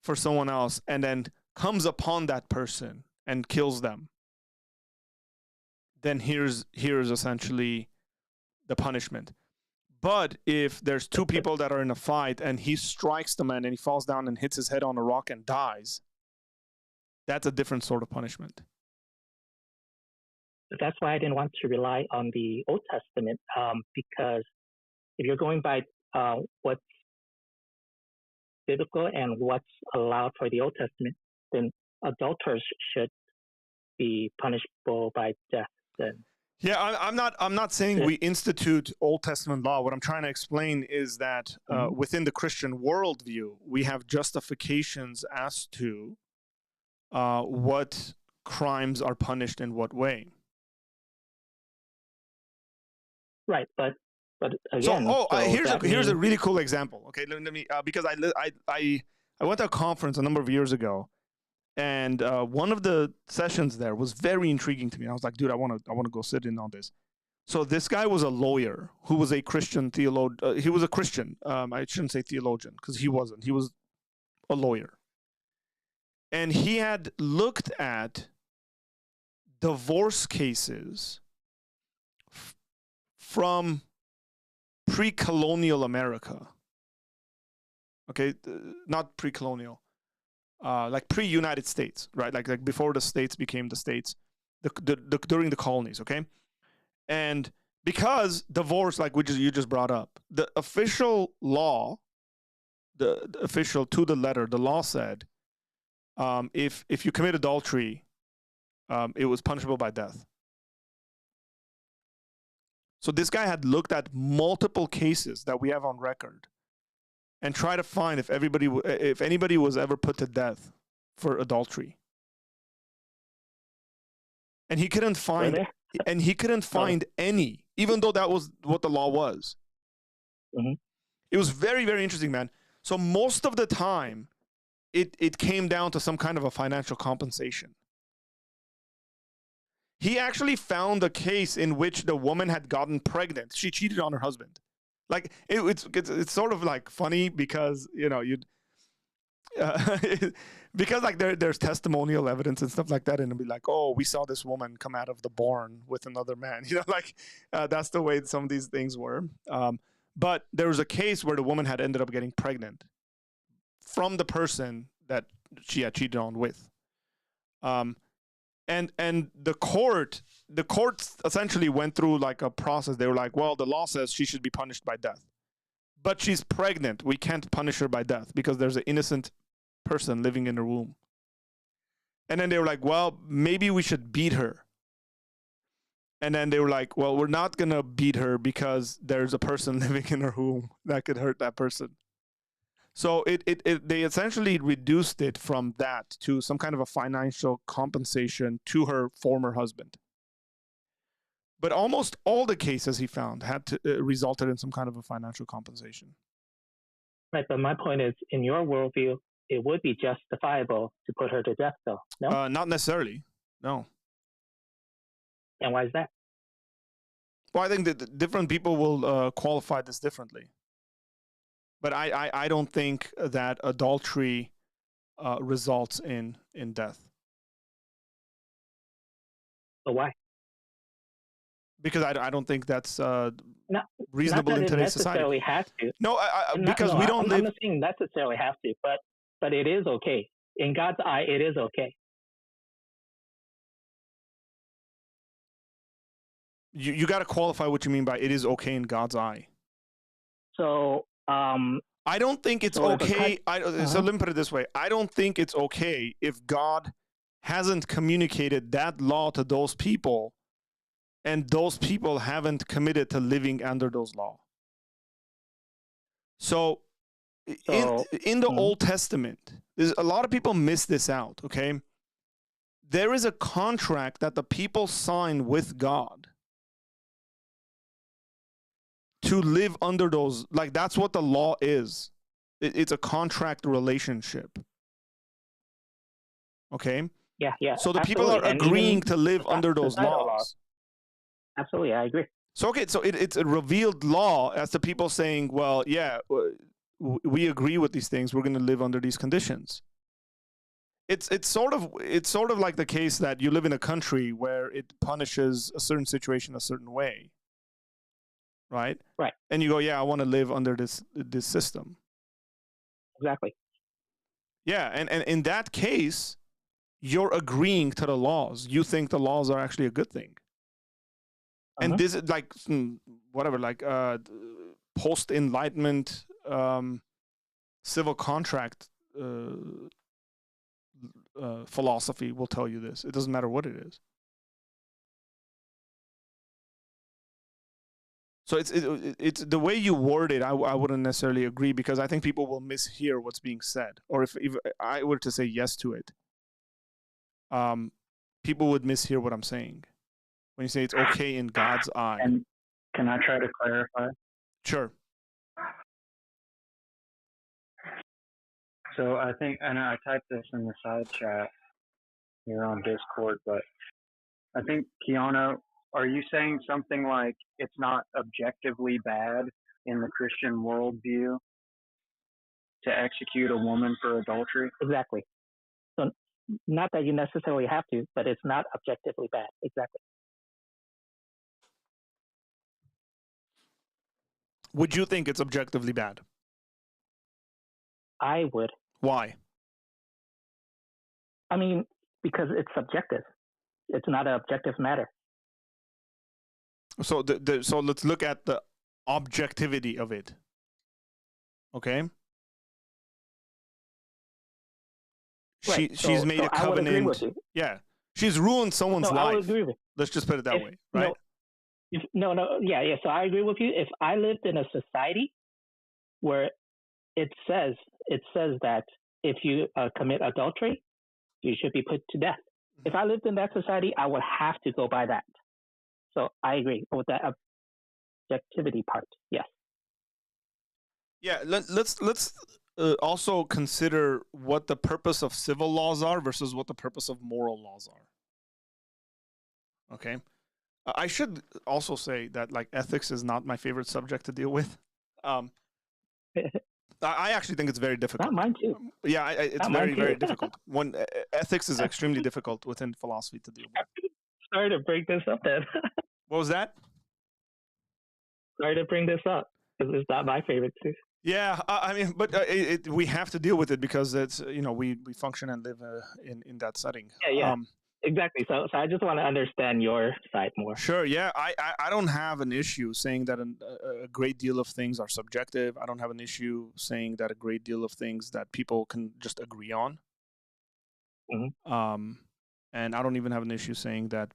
for someone else and then comes upon that person and kills them, then here's essentially the punishment. But if there's two people that are in a fight and he strikes the man and he falls down and hits his head on a rock and dies, that's a different sort of punishment. that's why I didn't want to rely on the Old Testament, because if you're going by what's biblical and what's allowed for the Old Testament, then adulterers should be punishable by death. Then. Yeah, I'm not saying we institute Old Testament law. What I'm trying to explain is that within the Christian worldview, we have justifications as to what crimes are punished in what way. Right, but again. Here's a really cool example. Okay, let me because I went to a conference a number of years ago, and one of the sessions there was very intriguing to me. I was like, dude, I want to go sit in on this. So this guy was a lawyer who was a Christian theologian. He was a Christian. I shouldn't say theologian because he wasn't. He was a lawyer, and he had looked at divorce cases from pre-colonial America. Okay, not pre-colonial. Like pre-United States, right? Like before the states became the states, during the colonies, okay? And because divorce, like you just brought up, the official law, the official to the letter, the law said, if you commit adultery, it was punishable by death. So this guy had looked at multiple cases that we have on record and try to find if anybody was ever put to death for adultery, and he couldn't find any, even though that was what the law was. Mm-hmm. It was very, very interesting, man. So most of the time, it came down to some kind of a financial compensation. He actually found a case in which the woman had gotten pregnant. She cheated on her husband. Like it's sort of like funny because because like there's testimonial evidence and stuff like that, and it'll be like, oh, we saw this woman come out of the barn with another man. That's the way some of these things were. But there was a case where the woman had ended up getting pregnant from the person that she had cheated on with. And the court essentially went through like a process. They were like, well, the law says she should be punished by death, but she's pregnant. We can't punish her by death because there's an innocent person living in her womb. And then they were like, well, maybe we should beat her. And then they were like, well, we're not going to beat her because there's a person living in her womb that could hurt that person. So they essentially reduced it from that to some kind of a financial compensation to her former husband. But almost all the cases he found had resulted in some kind of a financial compensation. Right, but my point is, in your worldview, it would be justifiable to put her to death, though, no? Not necessarily, no. And why is that? Well, I think that different people will qualify this differently. But I don't think that adultery results in death. So why? Because I don't think that's reasonable not that in today's society. Necessarily has to. No, because we don't live. I'm not saying necessarily have to, but it is okay. In God's eye, it is okay. You got to qualify what you mean by it is okay in God's eye. So. I don't think it's okay. So let me put it this way. I don't think it's okay if God hasn't communicated that law to those people and those people haven't committed to living under those laws. So in the Old Testament, a lot of people miss this out, okay? There is a contract that the people sign with God to live under those, like that's what the law is. It's a contract relationship. Okay? Yeah. So the people are agreeing to live under those laws. Absolutely, I agree. So okay, so it's a revealed law as the people saying, well, yeah, we agree with these things. We're going to live under these conditions. It's sort of like the case that you live in a country where it punishes a certain situation a certain way. Right? Right. And you go, yeah, I want to live under this system. Exactly. Yeah, and in that case, you're agreeing to the laws. You think the laws are actually a good thing. And this is like whatever, like post-enlightenment civil contract philosophy will tell you this. It doesn't matter what it is. So it's the way you word it. I wouldn't necessarily agree, because I think people will mishear what's being said. Or if I were to say yes to it, people would mishear what I'm saying. When you say it's okay in God's eye. And can I try to clarify? Sure. So I think, and I typed this in the side chat here on Discord, but I think, Keanu, are you saying something like it's not objectively bad in the Christian worldview to execute a woman for adultery? Exactly. So not that you necessarily have to, but it's not objectively bad. Exactly. Would you think it's objectively bad? I would. Why? I mean, because it's subjective. It's not an objective matter. So so let's look at the objectivity of it. Okay. Right. She's made a I would agree with covenant. you. Yeah. She's ruined someone's I life. would agree with you. Let's just put it that way, right? No, yeah. So I agree with you. If I lived in a society where it says that if you commit adultery, you should be put to death. If I lived in that society, I would have to go by that. So I agree with that objectivity part. Yes. Yeah. Let's also consider what the purpose of civil laws are versus what the purpose of moral laws are. Okay. I should also say that like ethics is not my favorite subject to deal with. I actually think it's very difficult. Not mine too. Yeah, it's Not very difficult. Ethics is extremely difficult within philosophy to deal with. Sorry to bring this up then. What was that? Sorry to bring this up, because it's not my favorite too. Yeah, I mean, but we have to deal with it because it's, we function and live in that setting. Yeah. Exactly. So I just want to understand your side more. Sure. Yeah. I don't have an issue saying that a great deal of things are subjective. I don't have an issue saying that a great deal of things that people can just agree on. Mm-hmm. And I don't even have an issue saying that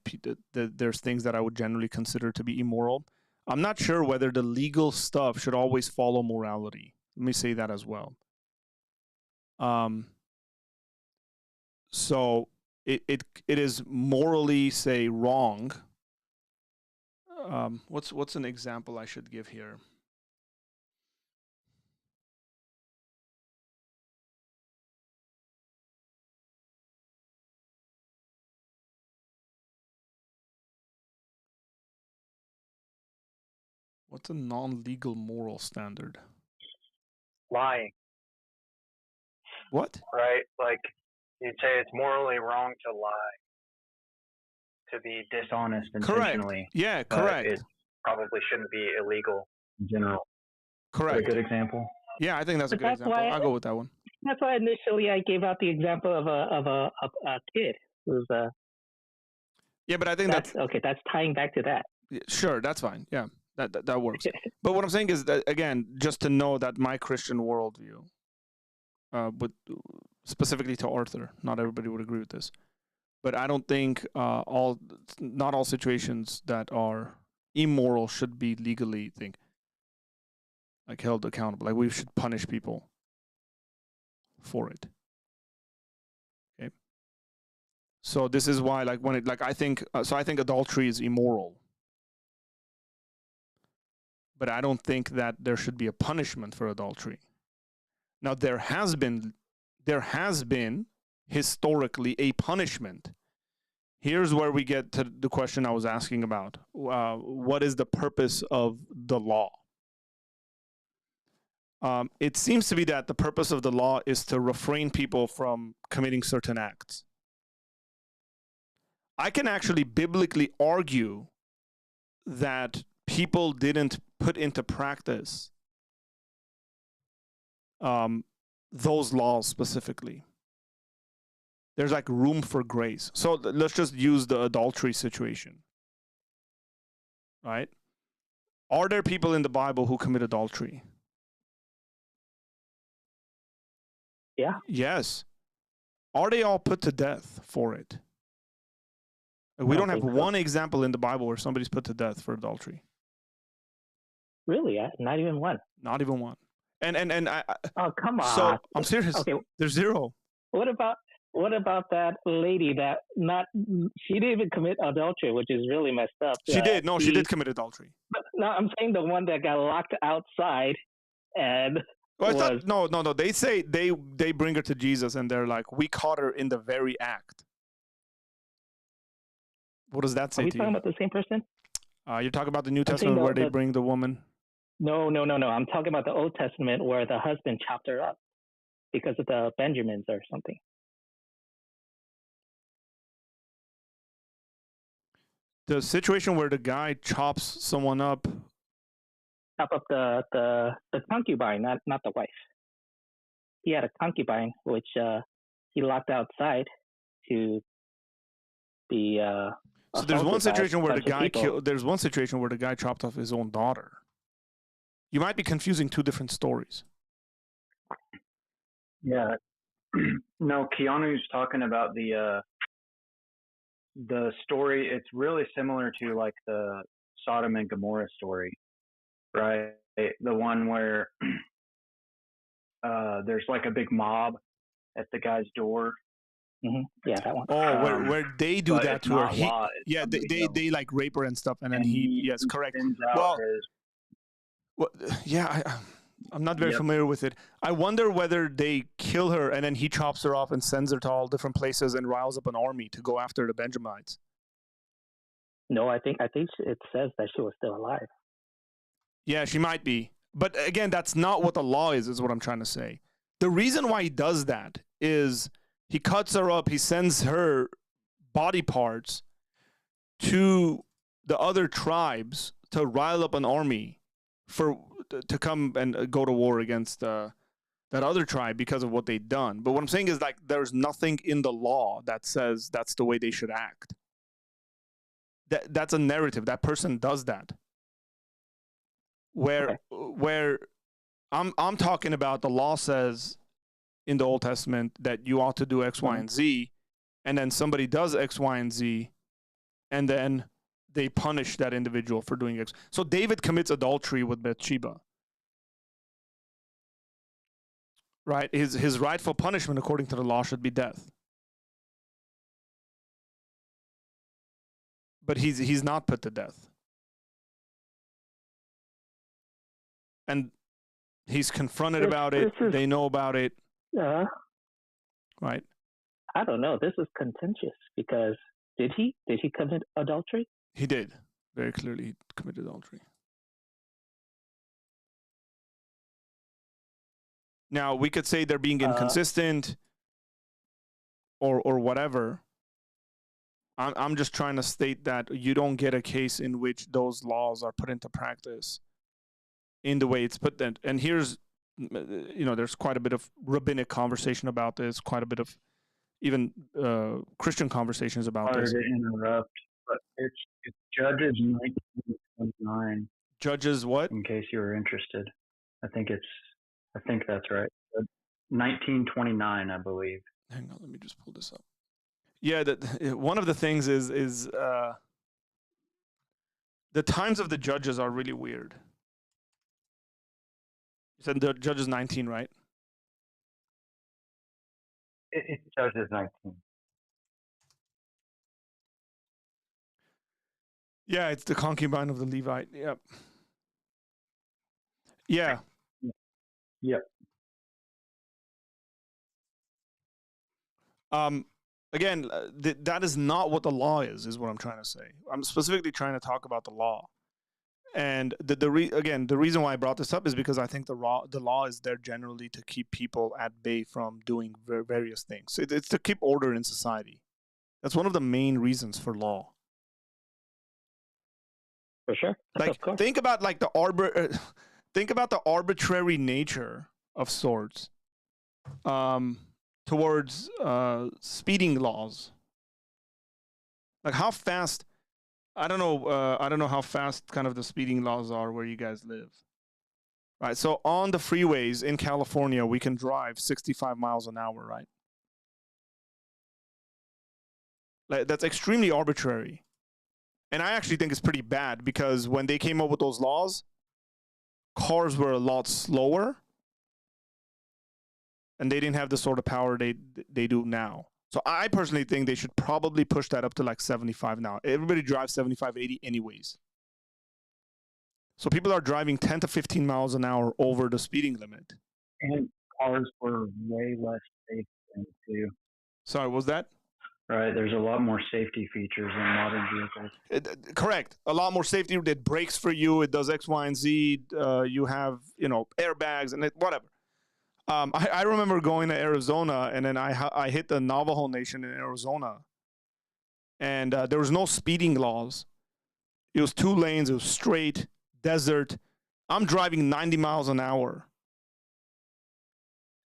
there's things that I would generally consider to be immoral. I'm not sure whether the legal stuff should always follow morality. Let me say that as well. So it is morally, say, wrong. What's an example I should give here? What's a non-legal moral standard? Lying. What? Right? Like, you'd say it's morally wrong to lie, to be dishonest intentionally. Correct. Yeah, but correct. It probably shouldn't be illegal in general. Correct. Is that a good example? Yeah, I think that's a good example. I'll go with that one. That's why initially I gave out the example of a kid who's a. Yeah, but I think that's okay. That's tying back to that. Sure, that's fine. Yeah, that works. But what I'm saying is that, again, just to know that my Christian worldview, specifically to Arthur, not everybody would agree with this, but I don't think not all situations that are immoral should be legally held accountable. Like, we should punish people for it. Okay. So this is why, I think adultery is immoral, but I don't think that there should be a punishment for adultery. Now, there has been historically a punishment. Here's where we get to the question I was asking about. What is the purpose of the law? It seems to be that the purpose of the law is to refrain people from committing certain acts. I can actually biblically argue that people didn't put into practice those laws specifically. There's room for grace. So let's just use the adultery situation. right? Are there people in the Bible who commit adultery? Yeah. Yes. Are they all put to death for it? We I don't have think so. one example in the Bible where somebody's put to death for adultery. Really? Not even one. Not even one. And Oh, come on. so I'm serious. Okay. There's zero. What about that lady that she didn't even commit adultery, which is really messed up. She did. No, she did commit adultery. But no, I'm saying the one that got locked outside and Well, I thought, no. They say they bring her to Jesus and they're like, we caught her in the very act. What does that say Are we to talking you? about the same person? You're talking about the New Testament where they bring the woman? No. I'm talking about the Old Testament where the husband chopped her up because of the Benjamins or something. The situation where the guy chops someone up. Chop up the concubine, not the wife. He had a concubine which he locked outside to be. So there's one situation where the guy killed. There's one situation where the guy chopped off his own daughter. You might be confusing two different stories. Yeah. No, Keanu's talking about the story. It's really similar to like the Sodom and Gomorrah story, right? The one where there's like a big mob at the guy's door. Mm-hmm. Yeah, that one. Oh, where they do that to her. They like rape her and stuff, and then yes, correct. Well, yeah, I'm not very familiar with it. I wonder whether they kill her and then he chops her off and sends her to all different places and riles up an army to go after the Benjamites. No, I think it says that she was still alive. Yeah, she might be. But again, that's not what the law is what I'm trying to say. The reason why he does that is he cuts her up, he sends her body parts to the other tribes to rile up an army to come and go to war against that other tribe because of what they've done. But what I'm saying is, like, there's nothing in the law that says that's the way they should act. That's a narrative. That person does that. Where I'm talking about, the law says in the Old Testament that you ought to do X, Y, and Z, and then somebody does X, Y, and Z, and then they punish that individual for doing X. So David commits adultery with Bathsheba. Right? His rightful punishment according to the law should be death. But he's not put to death. And he's confronted about it. They know about it. Yeah. Right. I don't know. This is contentious because did he commit adultery? He did. Very clearly he committed adultery. Now, we could say they're being inconsistent or whatever. I'm just trying to state that you don't get a case in which those laws are put into practice in the way it's put then. And here's, there's quite a bit of rabbinic conversation about this, quite a bit of even Christian conversations about this. Sorry to interrupt, but it's Judges 1929. Judges what? In case you were interested. I think that's right. 1929, I believe. Hang on, let me just pull this up. Yeah, one of the things is the times of the judges are really weird. You said the Judges 19, right? It's Judges 19. Yeah, it's the concubine of the Levite. Yep. Yeah. Yep. Again, that is not what the law is what I'm trying to say. I'm specifically trying to talk about the law. And the reason why I brought this up is because I think the law is there generally to keep people at bay from doing various things. It's to keep order in society. That's one of the main reasons for law. For sure. Like, think about like think about the arbitrary nature of sorts towards speeding laws. Like, how fast I don't know. I don't know how fast kind of the speeding laws are where you guys live. Right. So on the freeways in California, we can drive 65 miles an hour, right? Like, that's extremely arbitrary. And I actually think it's pretty bad because when they came up with those laws, cars were a lot slower and they didn't have the sort of power they do now. So I personally think they should probably push that up to like 75 now. Everybody drives 75, 80 anyways. So people are driving 10 to 15 miles an hour over the speeding limit. And cars were way less safe than too. Sorry, was that? Right, there's a lot more safety features in modern vehicles. Correct. A lot more safety. It brakes for you. It does X, Y, and Z. You have, airbags and whatever. I remember going to Arizona, and then I hit the Navajo Nation in Arizona, and there was no speeding laws. It was 2 lanes. It was straight, desert. I'm driving 90 miles an hour,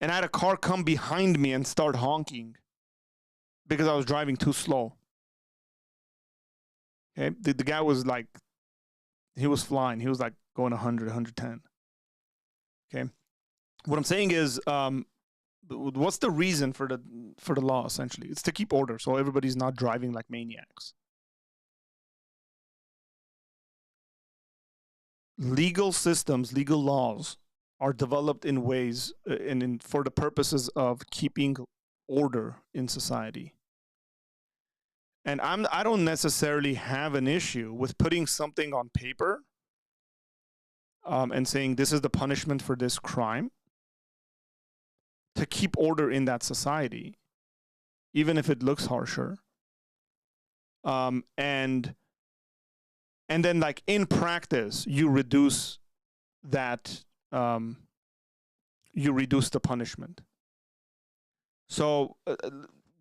and I had a car come behind me and start honking because I was driving too slow. Okay, the guy was like, he was flying. He was like going 100, 110. Okay, what I'm saying is, what's the reason for the law? Essentially, it's to keep order, so everybody's not driving like maniacs. Legal systems, legal laws are developed in ways for the purposes of keeping order in society. And I don't necessarily have an issue with putting something on paper and saying this is the punishment for this crime to keep order in that society, even if it looks harsher. And then, like, in practice, you reduce that, you reduce the punishment. So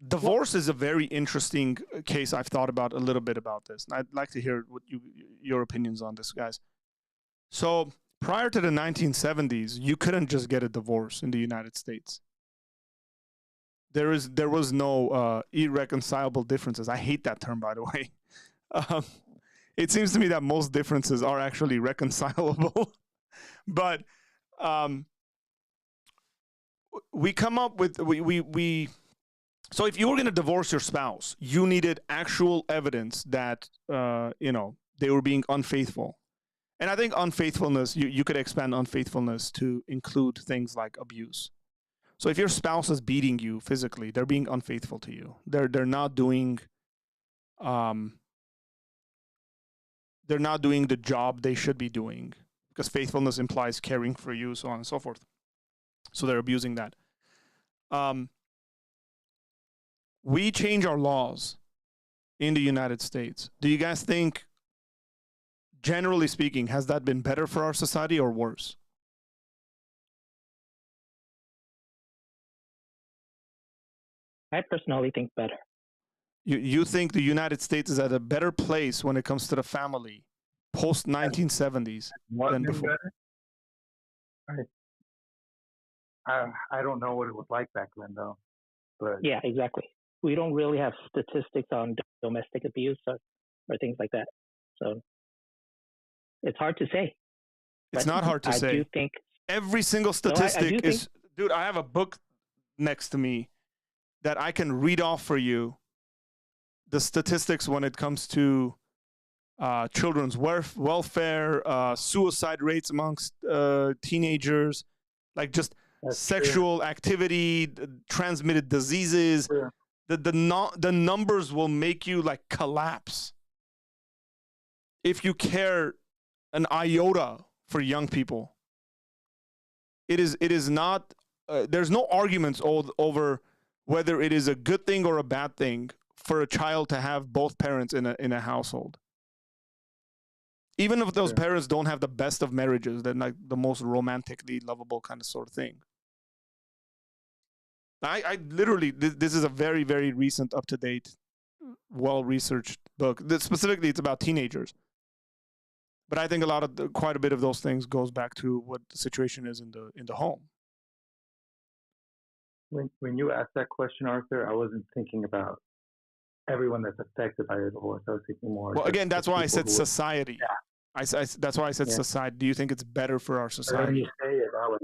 divorce is a very interesting case. I've thought about a little bit about this, and I'd like to hear what your opinions on this, guys. So prior to the 1970s, you couldn't just get a divorce in the United States. There was no irreconcilable differences. I hate that term, by the way. It seems to me that most differences are actually reconcilable. But we come up with so if you were going to divorce your spouse, you needed actual evidence that they were being unfaithful. And I think unfaithfulness, you could expand unfaithfulness to include things like abuse. So if your spouse is beating you physically, they're being unfaithful to you. They're not doing the job they should be doing, because faithfulness implies caring for you, so on and so forth. So they're abusing that. We change our laws in the United States. Do you guys think, generally speaking, has that been better for our society or worse? I personally think better. You think the United States is at a better place when it comes to the family post 1970s than before? I don't know what it was like back then, though. But yeah, exactly. We don't really have statistics on domestic abuse or things like that. So it's hard to say. It's not hard to say. I do think every single statistic is, dude, I have a book next to me that I can read off for you the statistics when it comes to children's welfare, suicide rates amongst teenagers, like just sexual activity, transmitted diseases. Yeah. The numbers will make you like collapse if you care an iota for young people. It is not. There's no arguments over whether it is a good thing or a bad thing for a child to have both parents in a household. Even if those parents don't have the best of marriages, they're like the most romantically lovable kind of sort of thing. I literally, this is a very, very recent, up-to-date, well-researched book. Specifically, it's about teenagers. But I think quite a bit of those things goes back to what the situation is in the home. When you asked that question, Arthur, I wasn't thinking about everyone that's affected by the divorce. I was thinking more. Well, again, that's why I said who, society. Yeah. That's why I said Yeah. society. Do you think it's better for our But when society? you say it that way,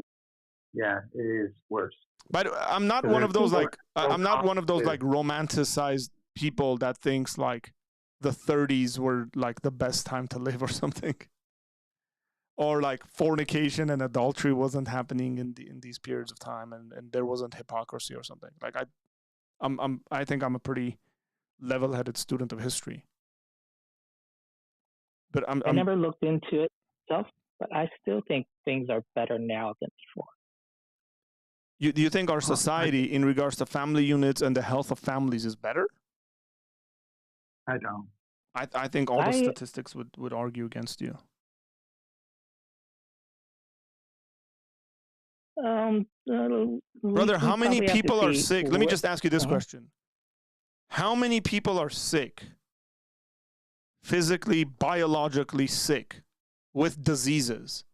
yeah, it is worse. But I'm not 'Cause one there's of those people like that I'm not one of those with- like romanticized people that thinks like the 30s were like the best time to live or something, or like fornication and adultery wasn't happening in these periods of time, and there wasn't hypocrisy or something. Like I think I'm a pretty level-headed student of history. But I never looked into it myself, but I still think things are better now than before. Do you think our society, in regards to family units and the health of families, is better? I don't. I think all the statistics would argue against you. Brother, how many people are sick? Let me just ask you this question. How many people are sick, physically, biologically sick, with diseases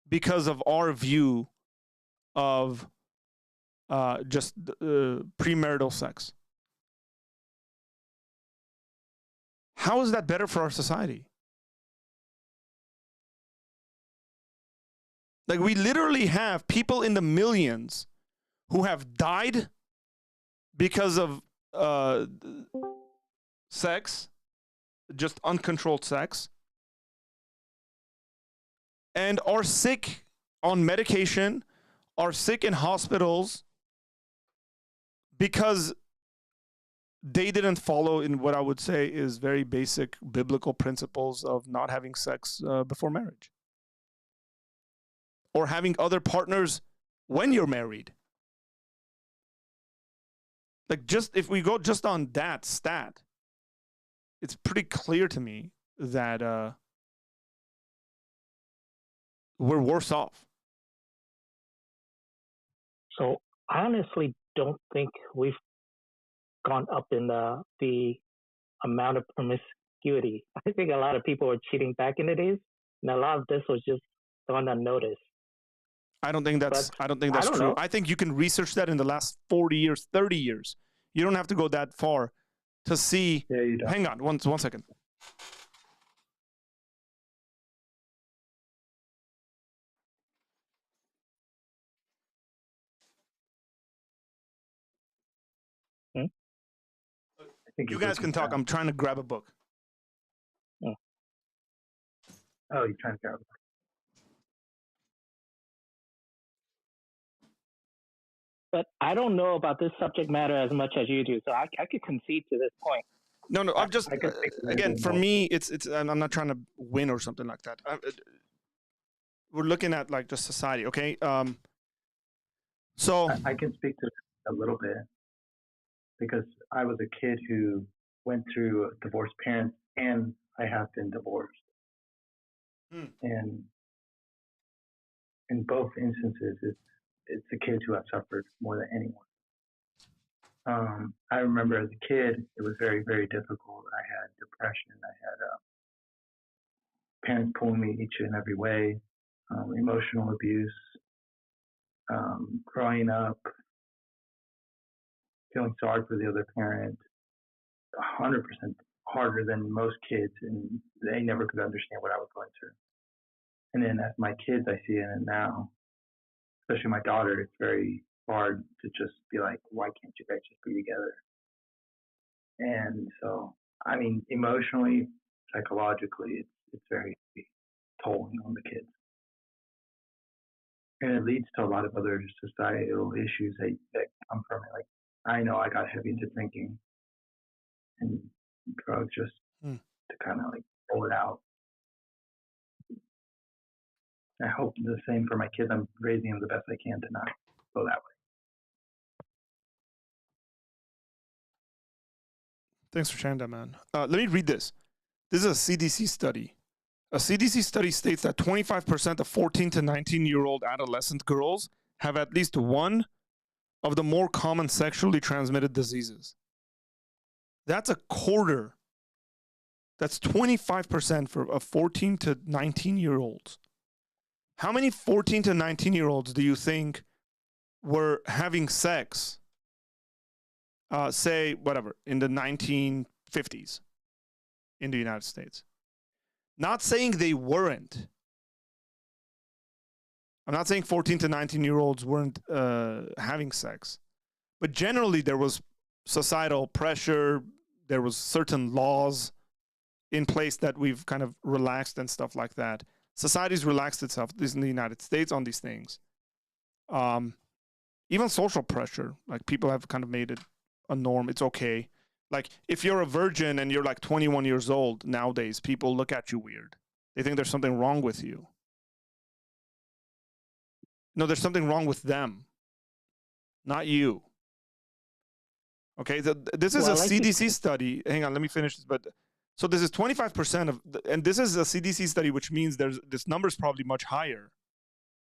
because of our view of just premarital sex? How is that better for our society? Like, we literally have people in the millions who have died because of sex, just uncontrolled sex, and are sick on medication, are sick in hospitals because they didn't follow in what I would say is very basic biblical principles of not having sex before marriage, or having other partners when you're married. Like, just if we go just on that stat, it's pretty clear to me that we're worse off. So I honestly don't think we've gone up in the amount of promiscuity. I think a lot of people were cheating back in the days, and a lot of this was just gone unnoticed. I don't think that's true. Know. I think you can research that in the last 40 years, 30 years. You don't have to go that far to see. Yeah, you don't. Hang on, one second. I think you guys can talk. I'm trying to grab a book. Oh, you're trying to grab a book. But I don't know about this subject matter as much as you do, so I could concede to this point. No, I'm just again, for me, it's. I'm not trying to win or something like that. We're looking at like just society, okay? So I can speak to a little bit because I was a kid who went through divorced parents, and I have been divorced. And in both instances, it's the kids who have suffered more than anyone. I remember as a kid, it was very, very difficult. I had depression. I had parents pulling me each and every way, emotional abuse, growing up, feeling sorry for the other parent, 100% harder than most kids, and they never could understand what I was going through. And then as my kids, I see it now, especially my daughter, it's very hard to just be like, why can't you guys just be together? And so, I mean, emotionally, psychologically, it's very tolling on the kids. And it leads to a lot of other societal issues that come from it. Like, I know I got heavy into drinking and drugs just to kind of like pull it out. I hope the same for my kids. I'm raising them the best I can to not go that way. Thanks for sharing that, man. Let me read this. This is a CDC study. A CDC study states that 25% of 14 to 19-year-old adolescent girls have at least one of the more common sexually transmitted diseases. That's a quarter. That's 25% of 14 to 19-year-olds. How many 14 to 19-year-olds do you think were having sex say, whatever, in the 1950s in the United States. Not saying they weren't. I'm not saying 14 to 19-year-olds weren't having sex. But generally, there was societal pressure. There was certain laws in place that we've kind of relaxed and stuff like that. Society's relaxed itself, this in the United States, on these things. Even social pressure, like people have kind of made it a norm. It's okay. Like if you're a virgin and you're like 21 years old nowadays, people look at you weird. They think there's something wrong with you. No, there's something wrong with them, not you. Okay, this is a CDC study. Hang on, let me finish this. But so this is 25% of, and this is a CDC study, which means this number is probably much higher.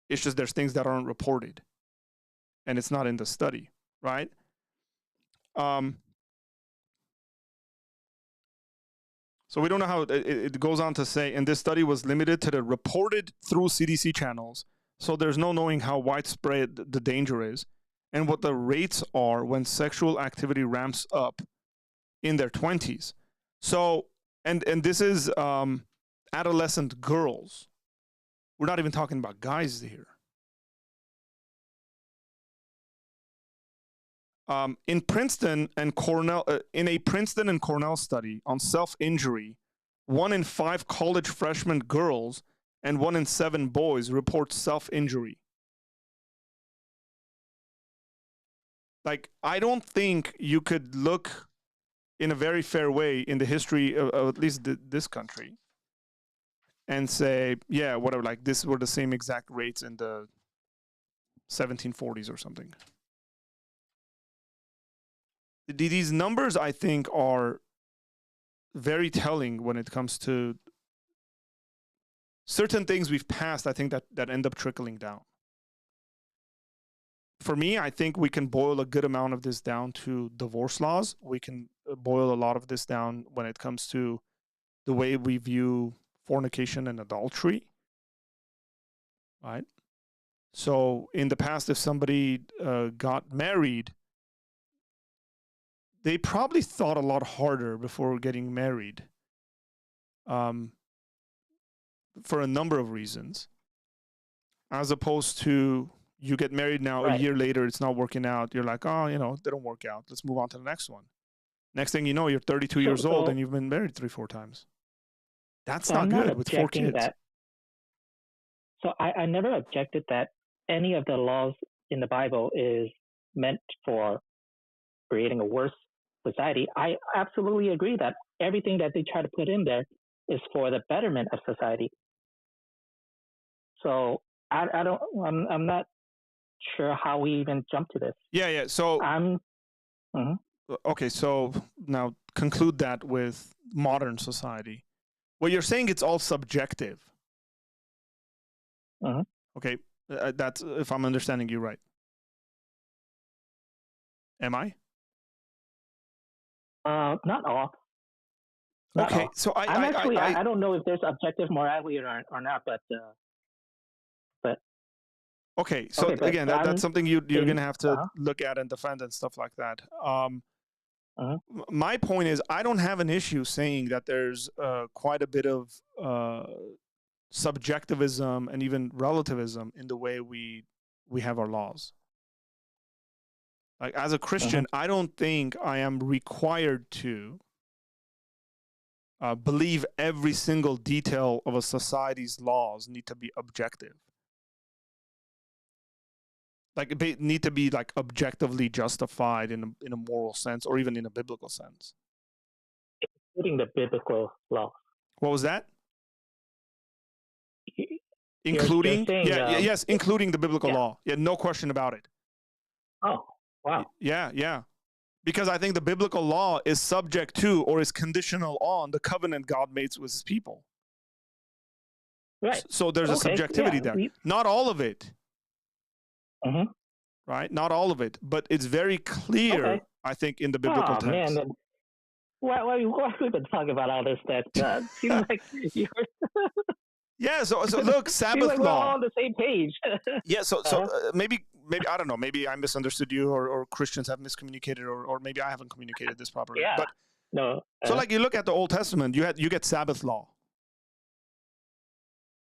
It's just there's things that aren't reported, and it's not in the study, right? So we don't know how it goes on to say, and this study was limited to the reported through CDC channels. So there's no knowing how widespread the danger is and what the rates are when sexual activity ramps up in their 20s. So, and this is adolescent girls. We're not even talking about guys here. In Princeton and Cornell, in a Princeton and Cornell study on self-injury, 1 in 5 college freshman girls and 1 in 7 boys report self-injury. Like, I don't think you could look in a very fair way in the history of at least this country and say, yeah, whatever, like this were the same exact rates in the 1740s or something. These numbers, I think, are very telling when it comes to certain things we've passed, I think, that end up trickling down. For me, I think we can boil a good amount of this down to divorce laws. We can boil a lot of this down when it comes to the way we view fornication and adultery, right? So in the past, if somebody got married, they probably thought a lot harder before getting married, for a number of reasons, as opposed to you get married now, right. A year later, it's not working out. You're like, oh, they don't work out. Let's move on to the next one. Next thing you know, you're 32 years old and you've been married 3-4 times. That's not good with 4 kids. So I never objected that any of the laws in the Bible is meant for creating a worse society. I absolutely agree that everything that they try to put in there is for the betterment of society. So I'm not sure how we even jump to this. Yeah. So okay. So now conclude that with modern society. Well, you're saying it's all subjective. Okay, that's if I'm understanding you right. Am I? Not all. Okay, so I don't know if there's objective morality or not, but okay. So again, that's something you're going to have to look at and defend and stuff like that. My point is, I don't have an issue saying that there's quite a bit of subjectivism and even relativism in the way we have our laws. Like as a Christian, I don't think I am required to believe every single detail of a society's laws need to be objective. Like it need to be like objectively justified in a moral sense or even in a biblical sense. Including the biblical law. What was that? Including? You're saying, yes, including the biblical law. Yeah, no question about it. Oh, wow. Yeah. Because I think the biblical law is subject to or is conditional on the covenant God makes with his people. Right. So there's a subjectivity there. Not all of it. Right? Not all of it. But it's very clear, I think, in the biblical text. Man, why we've been talking about all this that seems like you're... Yeah, so look, Sabbath like law. We're all on the same page. Yeah, so maybe maybe I don't know. Maybe I misunderstood you, or Christians have miscommunicated, or maybe I haven't communicated this properly. Yeah. But No. so like you look at the Old Testament, you get Sabbath law.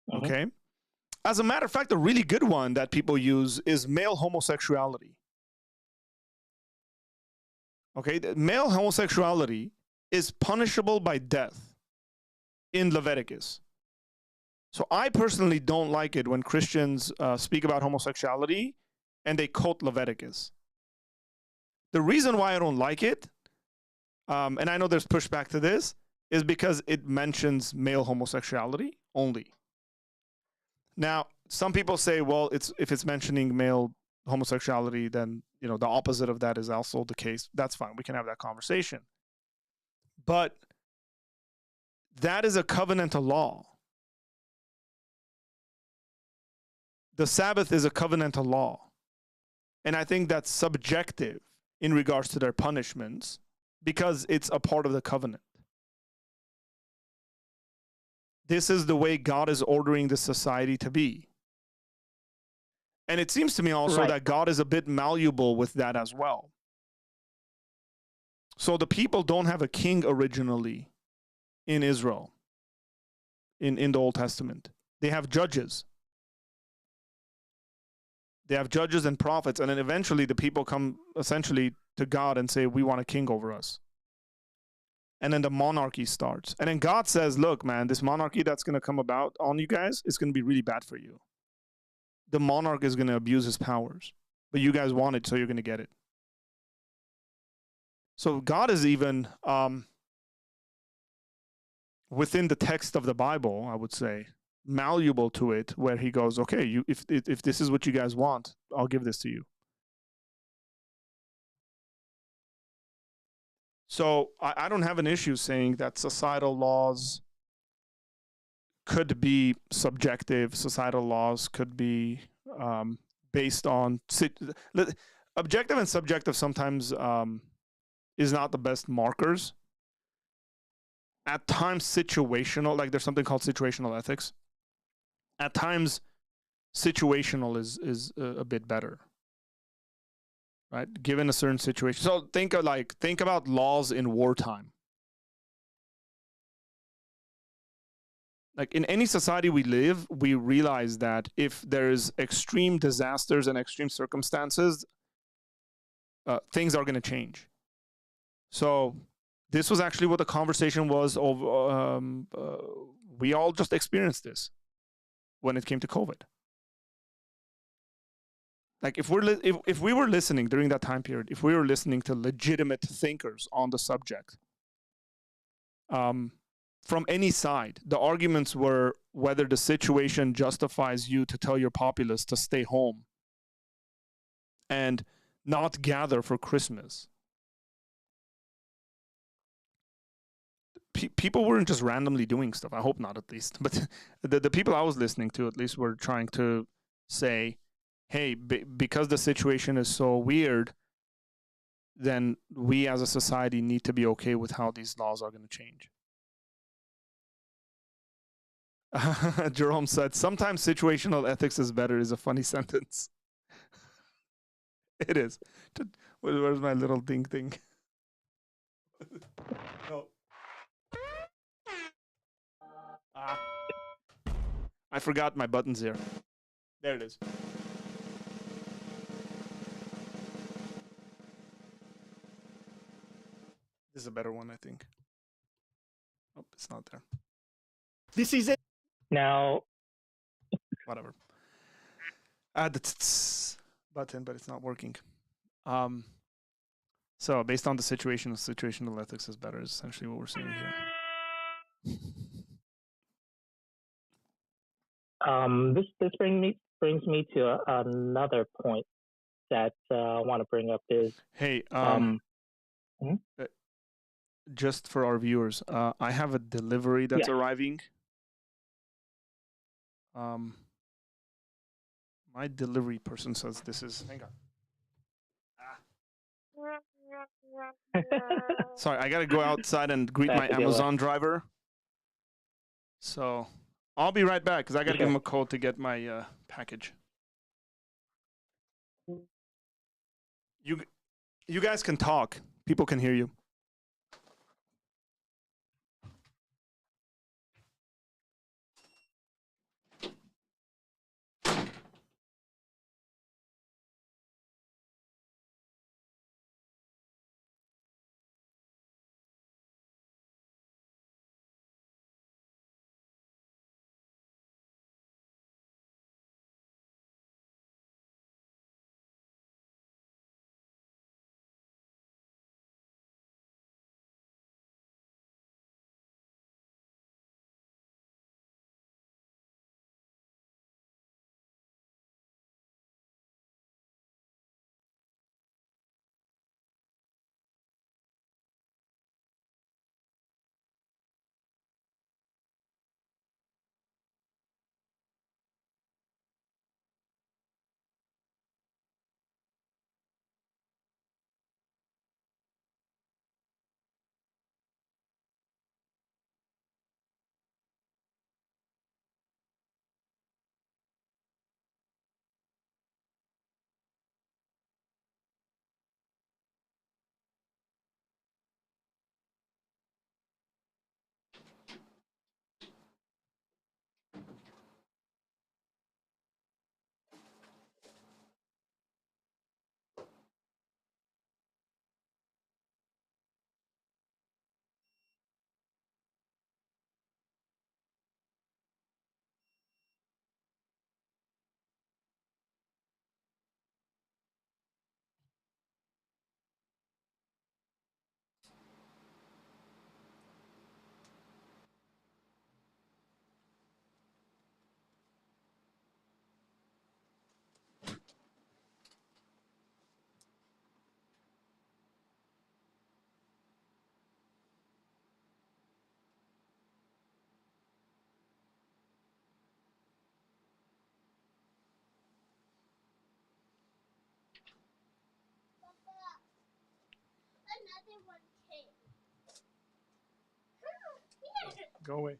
Mhm. Okay. As a matter of fact, a really good one that people use is male homosexuality. Okay, male homosexuality is punishable by death in Leviticus. So I personally don't like it when Christians speak about homosexuality and they quote Leviticus. The reason why I don't like it, and I know there's pushback to this, is because it mentions male homosexuality only. Now, some people say, well, if it's mentioning male homosexuality, then the opposite of that is also the case. That's fine. We can have that conversation. But that is a covenantal law. The Sabbath is a covenantal law. And I think that's subjective in regards to their punishments because it's a part of the covenant. This is the way God is ordering the society to be. And it seems to me also that God is a bit malleable with that as well. So the people don't have a king originally in Israel, in the Old Testament. They have judges. They have judges and prophets, and then eventually the people come essentially to God and say, we want a king over us. And then the monarchy starts. And then God says, look, man, this monarchy that's going to come about on you guys is going to be really bad for you. The monarch is going to abuse his powers, but you guys want it, so you're going to get it. So God is even within the text of the Bible, I would say, malleable to it, where he goes, okay, if this is what you guys want, I'll give this to you. So I don't have an issue saying that societal laws could be subjective. Societal laws could be based on objective and subjective sometimes is not the best markers. At times situational, like there's something called situational ethics. At times situational is a bit better, right? Given a certain situation. So think about laws in wartime. Like in any society we live, we realize that if there's extreme disasters and extreme circumstances, things are going to change. So this was actually what the conversation was of. We all just experienced this when it came to COVID. Like if we were listening during that time period, if we were listening to legitimate thinkers on the subject, from any side, the arguments were whether the situation justifies you to tell your populace to stay home and not gather for Christmas. People weren't just randomly doing stuff. I hope not, at least. But the people I was listening to, at least, were trying to say, hey, because the situation is so weird, then we as a society need to be okay with how these laws are going to change. Jerome said, sometimes situational ethics is better is a funny sentence. It is. Where's my little ding thing? No. I forgot my buttons here. There it is. This is a better one, I think. Oh, it's not there. This is it. Now, Whatever. Add the button, but it's not working. So based on the situation, situational ethics is better is essentially what we're seeing here. This brings me to another point that I want to bring up is hey, just for our viewers, I have a delivery that's arriving. My delivery person says this is. Hang on. Sorry, I gotta go outside and greet my Amazon driver. So I'll be right back because I gotta give him a code to get my package. You guys can talk. People can hear you. Go away.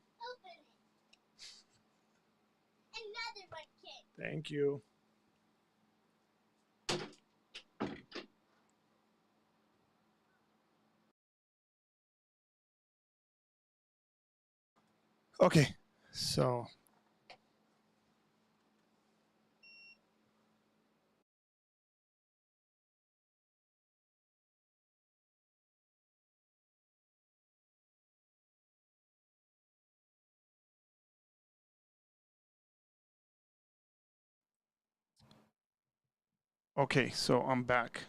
Another one came. Thank you. Okay, so I'm back.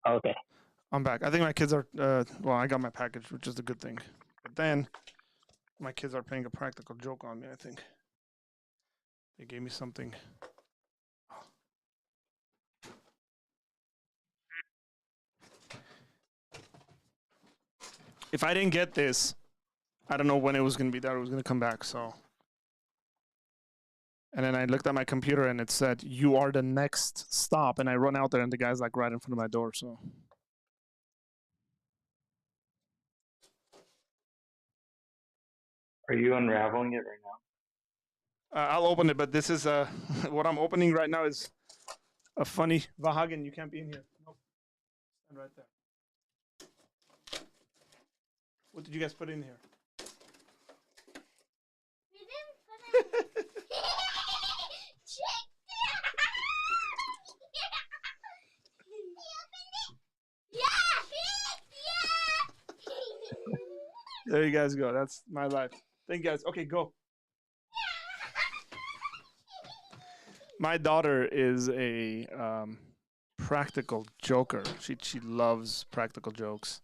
Okay. I'm back. I think my kids are well, I got my package, which is a good thing. But then my kids are playing a practical joke on me, I think. They gave me something. If I didn't get this, I don't know when it was going to be there. It was going to come back, so. And then I looked at my computer and it said, "You are the next stop." And I run out there and the guy's like right in front of my door, so. Are you unraveling it right now? I'll open it, but this is what I'm opening right now is a funny. Vahagen, you can't be in here. Nope. Stand right there. What did you guys put in here? We didn't put it. There you guys go. That's my life. Thank you guys. Okay, go. My daughter is a practical joker. She loves practical jokes.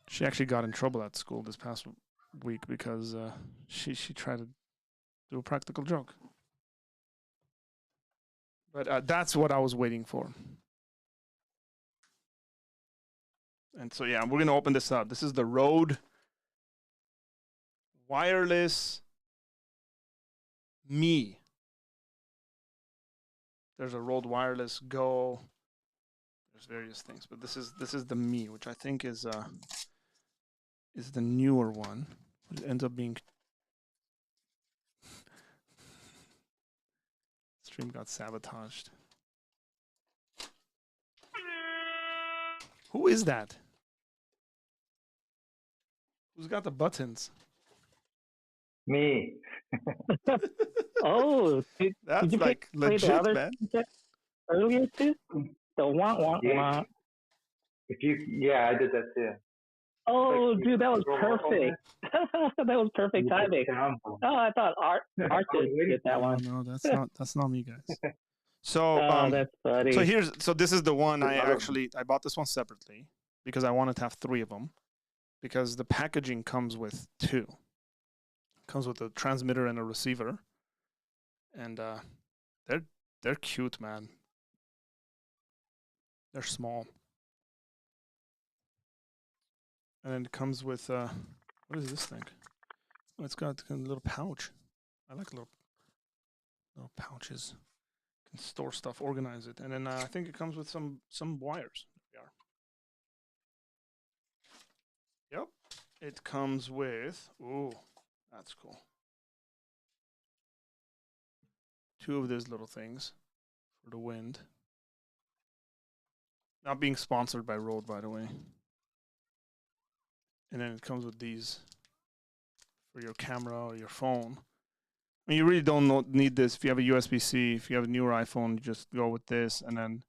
She actually got in trouble at school this past week because she tried to do a practical joke. But that's what I was waiting for. And so yeah, we're gonna open this up. This is the Rode Wireless Me. There's a Rode Wireless Go. There's various things, but this is the Me, which I think is the newer one. It ends up being stream got sabotaged. Who is that? Who's got the buttons? Me. Oh, did That's you like play the legit, other man. earlier too? The wah. Yeah. Yeah, I did that too. Oh, Like, dude, that was you roll perfect. That was perfect timing. Oh, I thought Art did that one. No, that's not me, guys. So Oh, that's funny. so this is the one I bought this one separately because I wanted to have 3 of them because the packaging comes with 2. It comes with a transmitter and a receiver, and they're cute, man. They're small, and then it comes with what is this thing? Oh, it's got a little pouch. I like little pouches. You can store stuff, organize it, and then I think it comes with some wires. There we are. Yep, it comes with. Ooh, that's cool. 2 of these little things for the wind. Not being sponsored by Rode, by the way. And then it comes with these for your camera or your phone. I mean, you really don't need this if you have a USB-C. If you have a newer iPhone, you just go with this, and then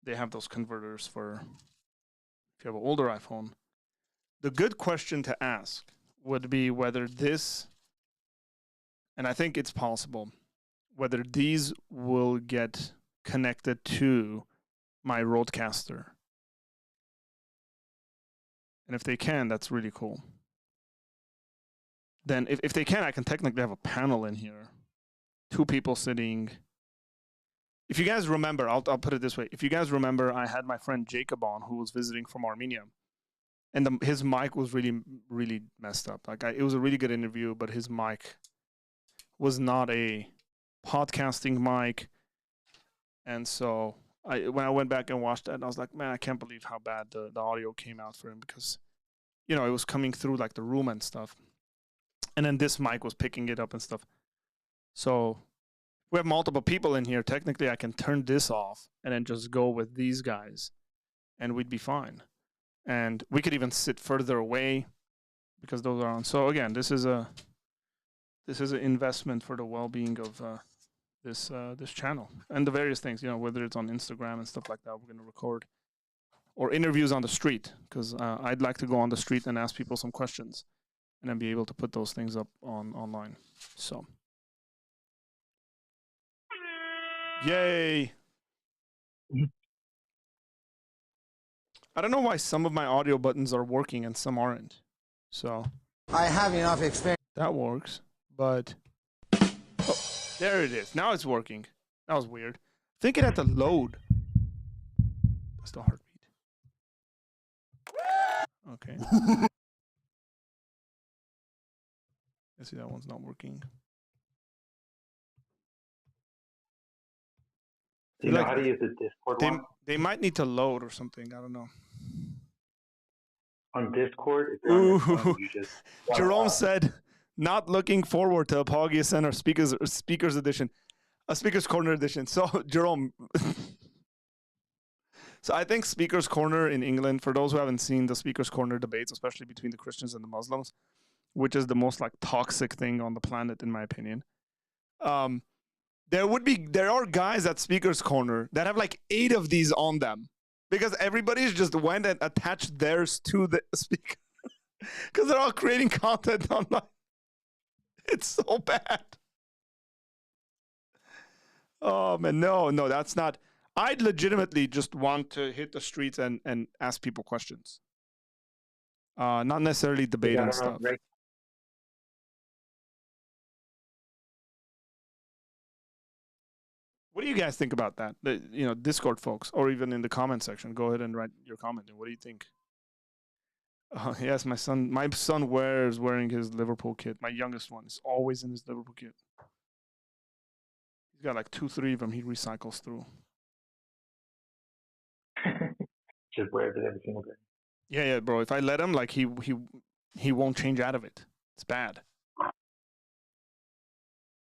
they have those converters for if you have an older iPhone. The good question to ask would be whether this, and I think it's possible, whether these will get connected to my Rodecaster. And if they can, that's really cool. Then if they can, I can technically have a panel in here. 2 people sitting. If you guys remember, I'll put it this way. If you guys remember, I had my friend Jacob on who was visiting from Armenia. And his mic was really, really messed up. It was a really good interview, but his mic was not a podcasting mic. And so when I went back and watched that, I was like, man, I can't believe how bad the audio came out for him because, it was coming through like the room and stuff. And then this mic was picking it up and stuff. So we have multiple people in here. Technically, I can turn this off and then just go with these guys, and we'd be fine. And we could even sit further away because those are on. So again, this is an investment for the well-being of this channel and the various things. Whether it's on Instagram and stuff like that, we're going to record, or interviews on the street because I'd like to go on the street and ask people some questions, and then be able to put those things up online. So, yay! I don't know why some of my audio buttons are working and some aren't. So I have enough experience. That works, but there it is. Now it's working. That was weird. I think it had to load. That's the heartbeat. Okay. I see that one's not working. Do you know how to use the Discord one? They might need to load or something. I don't know. On Discord, if you're on your phone, you just Jerome said, not looking forward to Apologia Center Speakers Edition. A Speakers Corner Edition. So, Jerome. So I think Speakers Corner in England, for those who haven't seen the Speakers Corner debates, especially between the Christians and the Muslims, which is the most toxic thing on the planet, in my opinion. There are guys at Speakers Corner that have 8 of these on them because everybody's just went and attached theirs to the speaker because they're all creating content online. It's so bad. Oh man, no, that's not. I'd legitimately just want to hit the streets and ask people questions. Not necessarily debate and stuff. What do you guys think about that? Discord folks, or even in the comment section, go ahead and write your comment. What do you think? Yes, my son wearing his Liverpool kit. My youngest one is always in his Liverpool kit. He's got 2, 3 of them he recycles through. Just wears it every single day. Yeah, bro. If I let him, like he won't change out of it. It's bad.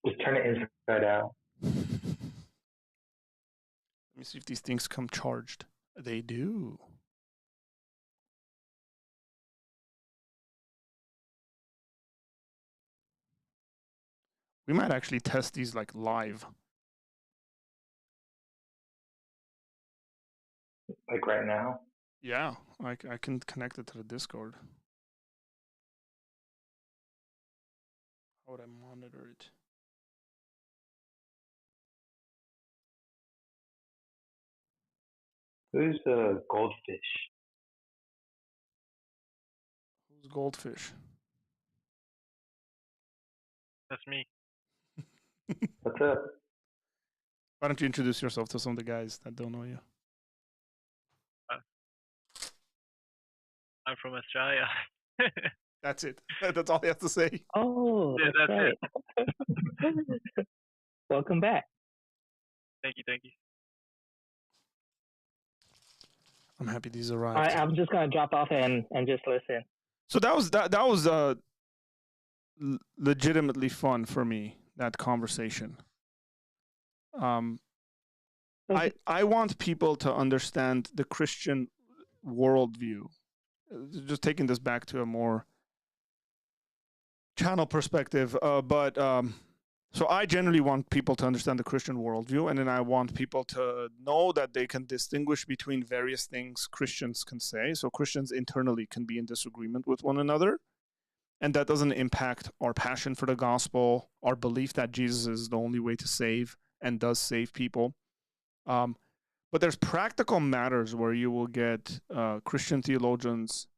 Just turn it inside out. Let me see if these things come charged. They do. We might actually test these like live. Like right now. Yeah, I can connect it to the Discord. How would I monitor it? Who's Goldfish? Who's Goldfish? That's me. What's up? Why don't you introduce yourself to some of the guys that don't know you? I'm from Australia. That's it. That's all you have to say. Oh, Yeah, that's that's right. Welcome back. Thank you. I'm happy these All arrived. right, I'm just gonna drop off and just listen. So that was legitimately fun for me, that conversation. I want people to understand the Christian worldview. Just taking this back to a more channel perspective, so I generally want people to understand the Christian worldview, and then I want people to know that they can distinguish between various things Christians can say. So Christians internally can be in disagreement with one another, and that doesn't impact our passion for the gospel, our belief that Jesus is the only way to save and does save people. But there's practical matters where you will get Christian theologians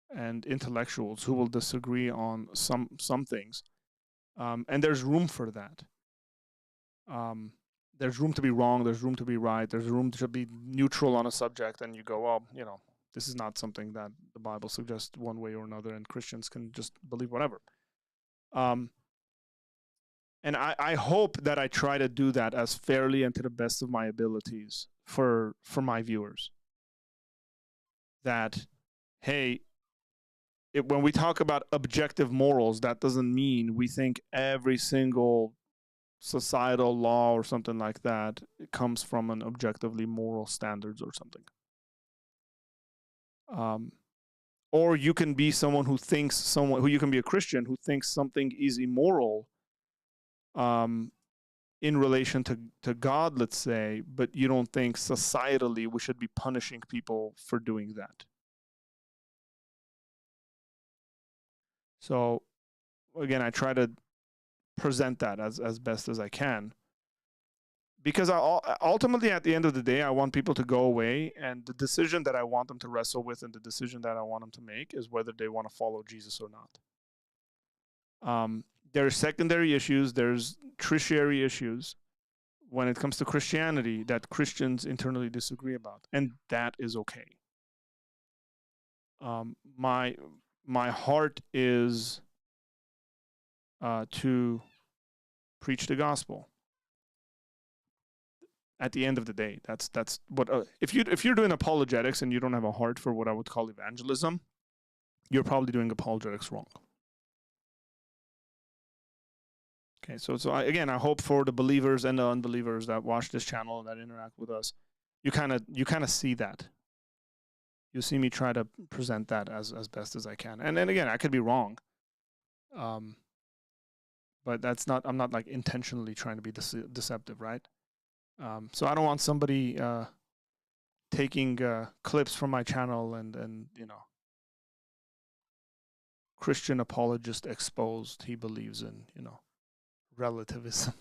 and intellectuals who will disagree on some things, and there's room for that. There's room to be wrong. There's room to be right. There's room to be neutral on a subject, and you go, well, this is not something that the Bible suggests one way or another, and Christians can just believe whatever. And I hope that I try to do that as fairly and to the best of my abilities for my viewers. That, hey, when we talk about objective morals, that doesn't mean we think every single societal law or something like that comes from an objectively moral standards or something. Or you can be someone who thinks you can be a Christian who thinks something is immoral in relation to God, let's say, but you don't think societally we should be punishing people for doing that. So again, I try to present that as best as I can, because ultimately at the end of the day, I want people to go away, and the decision that I want them to wrestle with and the decision that I want them to make is whether they want to follow Jesus or not. There's secondary issues, there's tertiary issues when it comes to Christianity that Christians internally disagree about, and that is okay. My heart is to preach the gospel. At the end of the day, that's what if you're doing apologetics and you don't have a heart for what I would call evangelism, you're probably doing apologetics wrong. Okay, so I hope for the believers and the unbelievers that watch this channel and that interact with us, you kind of see that. You see me try to present that as best as I can, and then again, I could be wrong. But I'm not like intentionally trying to be deceptive, right? So I don't want somebody taking clips from my channel and Christian apologist exposed. He believes in relativism.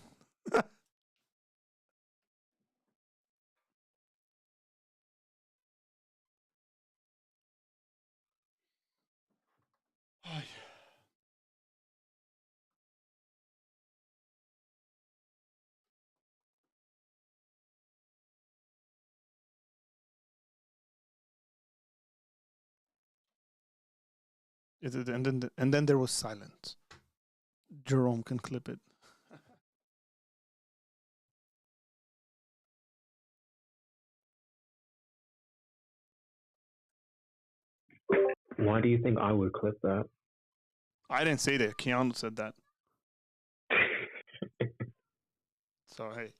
And then there was silence. Jerome can clip it. Why do you think I would clip that? I didn't say that. Keanu said that. So, hey.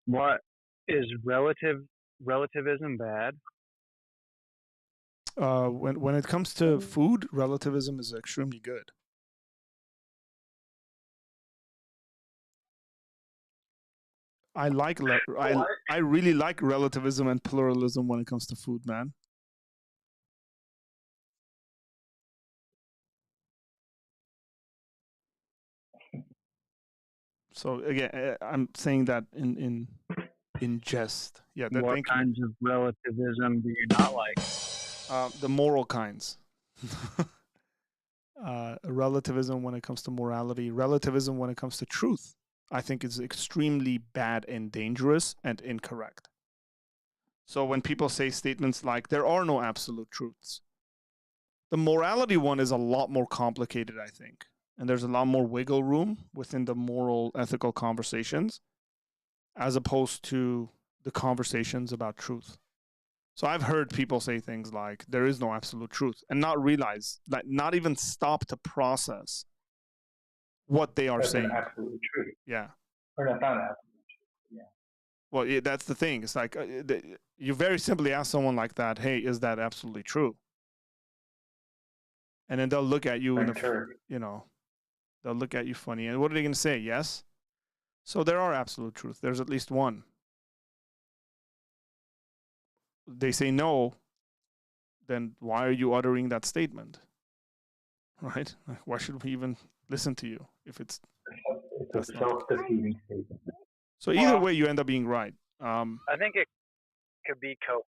What is relativism bad? When it comes to food, relativism is extremely good. I really like relativism and pluralism when it comes to food, man. So again, I'm saying that in jest. Yeah. What Thank kinds of relativism do you not like? the moral kinds. Relativism when it comes to morality, relativism when it comes to truth, I think is extremely bad and dangerous and incorrect. So when people say statements like there are no absolute truths, the morality one is a lot more complicated, I think. And there's a lot more wiggle room within the moral, ethical conversations as opposed to the conversations about truth. So I've heard people say things like there is no absolute truth and not realize, like not even stop to process what they are That's saying. an absolute truth. Yeah. Or that's not an absolute truth. Yeah. Well, yeah, that's the thing. It's like you very simply ask someone like that, hey, is that absolutely true? And then they'll look at you and they'll look at you funny. And what are they going to say? Yes. So there are absolute truth. There's at least one. They say no, then why are you uttering that statement? Right? Why should we even listen to you if it's a self-defeating statement? So either way, you end up being right. I think it could be coherent.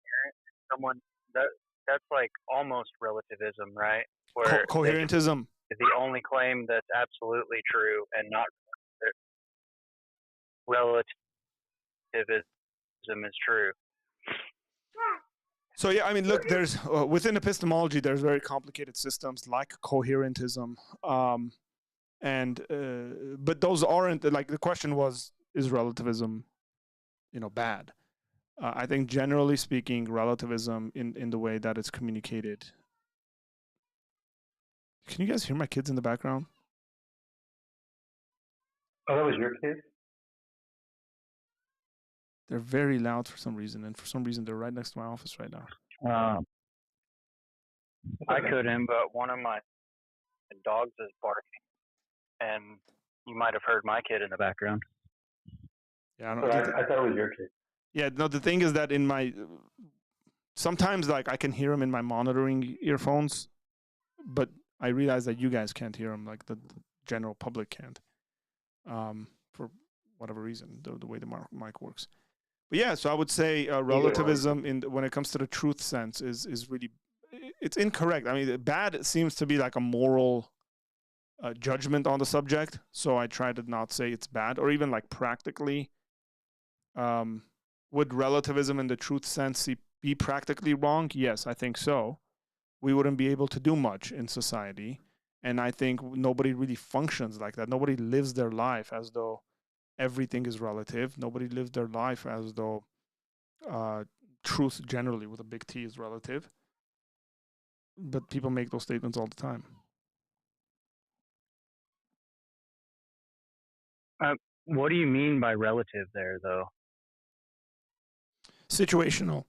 Someone that's like almost relativism, right? Where coherentism is the only claim that's absolutely true and not relativism is true. So yeah, I mean, look, there's within epistemology, there's very complicated systems like coherentism, but those aren't like the question was: is relativism, bad? I think generally speaking, relativism in the way that it's communicated. Can you guys hear my kids in the background? Oh, that was your kid? They're very loud for some reason, and for some reason they're right next to my office right now. I couldn't, but one of my dogs is barking, and you might have heard my kid in the background. Yeah, I thought it was your kid. Yeah, no, the thing is that sometimes like I can hear him in my monitoring earphones, but I realize that you guys can't hear him, like the general public can't, for whatever reason, the way the mic works. But yeah, so I would say relativism when it comes to the truth sense is really, it's incorrect. I mean, bad seems to be like a moral judgment on the subject, so I try to not say it's bad, or even like practically. Would relativism in the truth sense be practically wrong? Yes, I think so. We wouldn't be able to do much in society. And I think nobody really functions like that. Nobody lives their life as though everything is relative. Nobody lives their life as though truth generally with a big T is relative. But people make those statements all the time. What do you mean by relative there, though? Situational.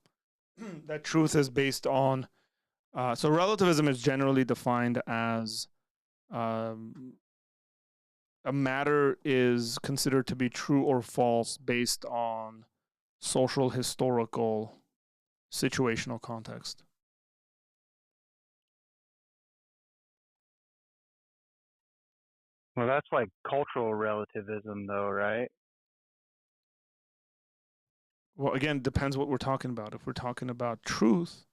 That truth is based on so relativism is generally defined as a matter is considered to be true or false based on social, historical, situational context. Well, that's like cultural relativism, though, right? Well, again, depends what we're talking about. If we're talking about truth,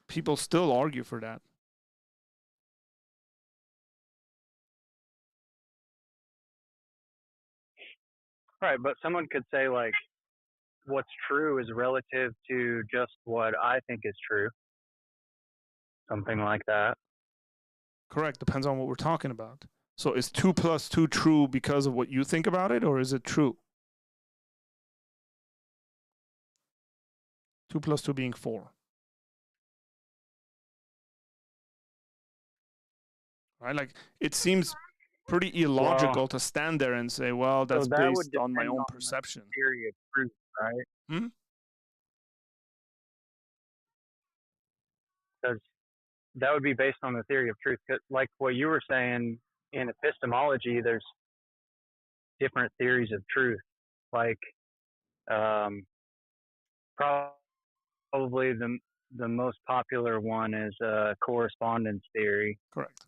people still argue for that. Right, but someone could say, like, what's true is relative to just what I think is true. Something like that. Correct. Depends on what we're talking about. So is 2 + 2 true because of what you think about it, or is it true? 2 plus 2 being 4. Right? Like, it seems pretty illogical to stand there and say, well, that's so that would based on my depend own on perception. the theory of truth, right? Hmm? Because that would be based on the theory of truth. 'Cause like what you were saying, in epistemology, there's different theories of truth. Like, probably the most popular one is correspondence theory, Correct.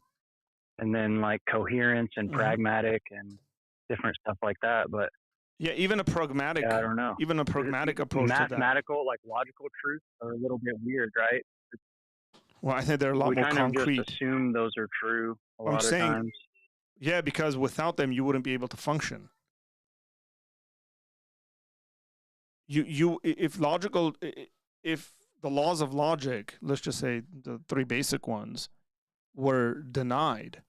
and then like coherence and Mhm. pragmatic and different stuff like that. But Yeah, even a pragmatic, I don't know. even a pragmatic approach to that. Mathematical, like logical truths, are a little bit weird, right? Well, I think they're a lot We more kind concrete. of just assume those are true a I'm lot of saying, times. yeah, because without them, you wouldn't be able to function. If the laws of logic, let's just say the 3 basic ones, were denied,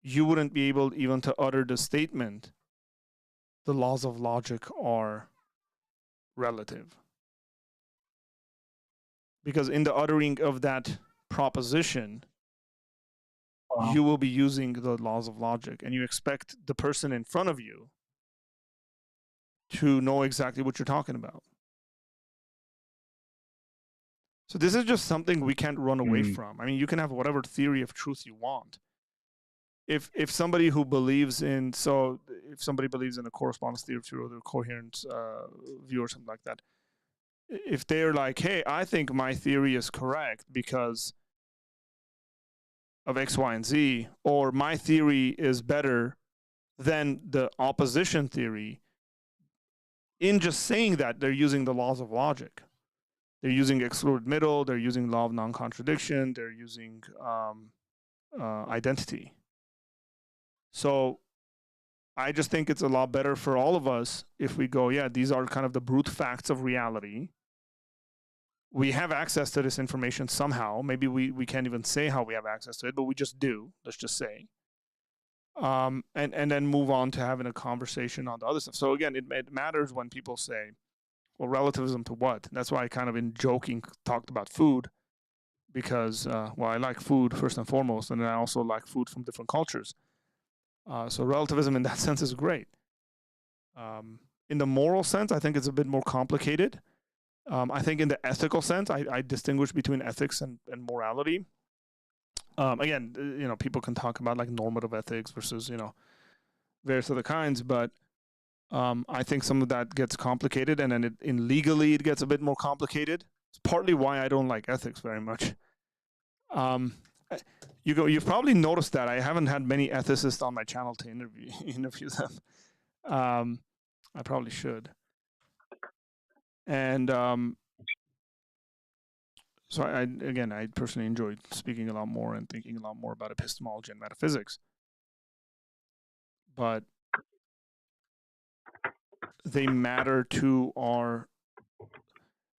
you wouldn't be able even to utter the statement, the laws of logic are relative. Because in the uttering of that proposition, you will be using the laws of logic, and you expect the person in front of you to know exactly what you're talking about. So this is just something we can't run away from. I mean, you can have whatever theory of truth you want. If somebody who believes in, if somebody believes in a correspondence theory of truth or the coherent view or something like that, if they're like, hey, I think my theory is correct because of X, Y, and Z, or my theory is better than the opposition theory, in just saying that, they're using the laws of logic. They're using excluded middle, they're using law of non-contradiction, they're using identity. So I just think it's a lot better for all of us if we go, yeah, these are kind of the brute facts of reality. We have access to this information somehow. Maybe we can't even say how we have access to it, but we just do, let's just say. And then move on to having a conversation on the other stuff. So again, it matters when people say, well, relativism to what? That's why I kind of in joking talked about food, because, well, I like food first and foremost, and then I also like food from different cultures. So relativism in that sense is great. In the moral sense, I think it's a bit more complicated. I think in the ethical sense, I distinguish between ethics and morality. Again, people can talk about like normative ethics versus, various other kinds, but I think some of that gets complicated, and then in legally it gets a bit more complicated. It's partly why I don't like ethics very much. You've probably noticed that I haven't had many ethicists on my channel to interview them. I probably should. And so I personally enjoyed speaking a lot more and thinking a lot more about epistemology and metaphysics. But they matter to our...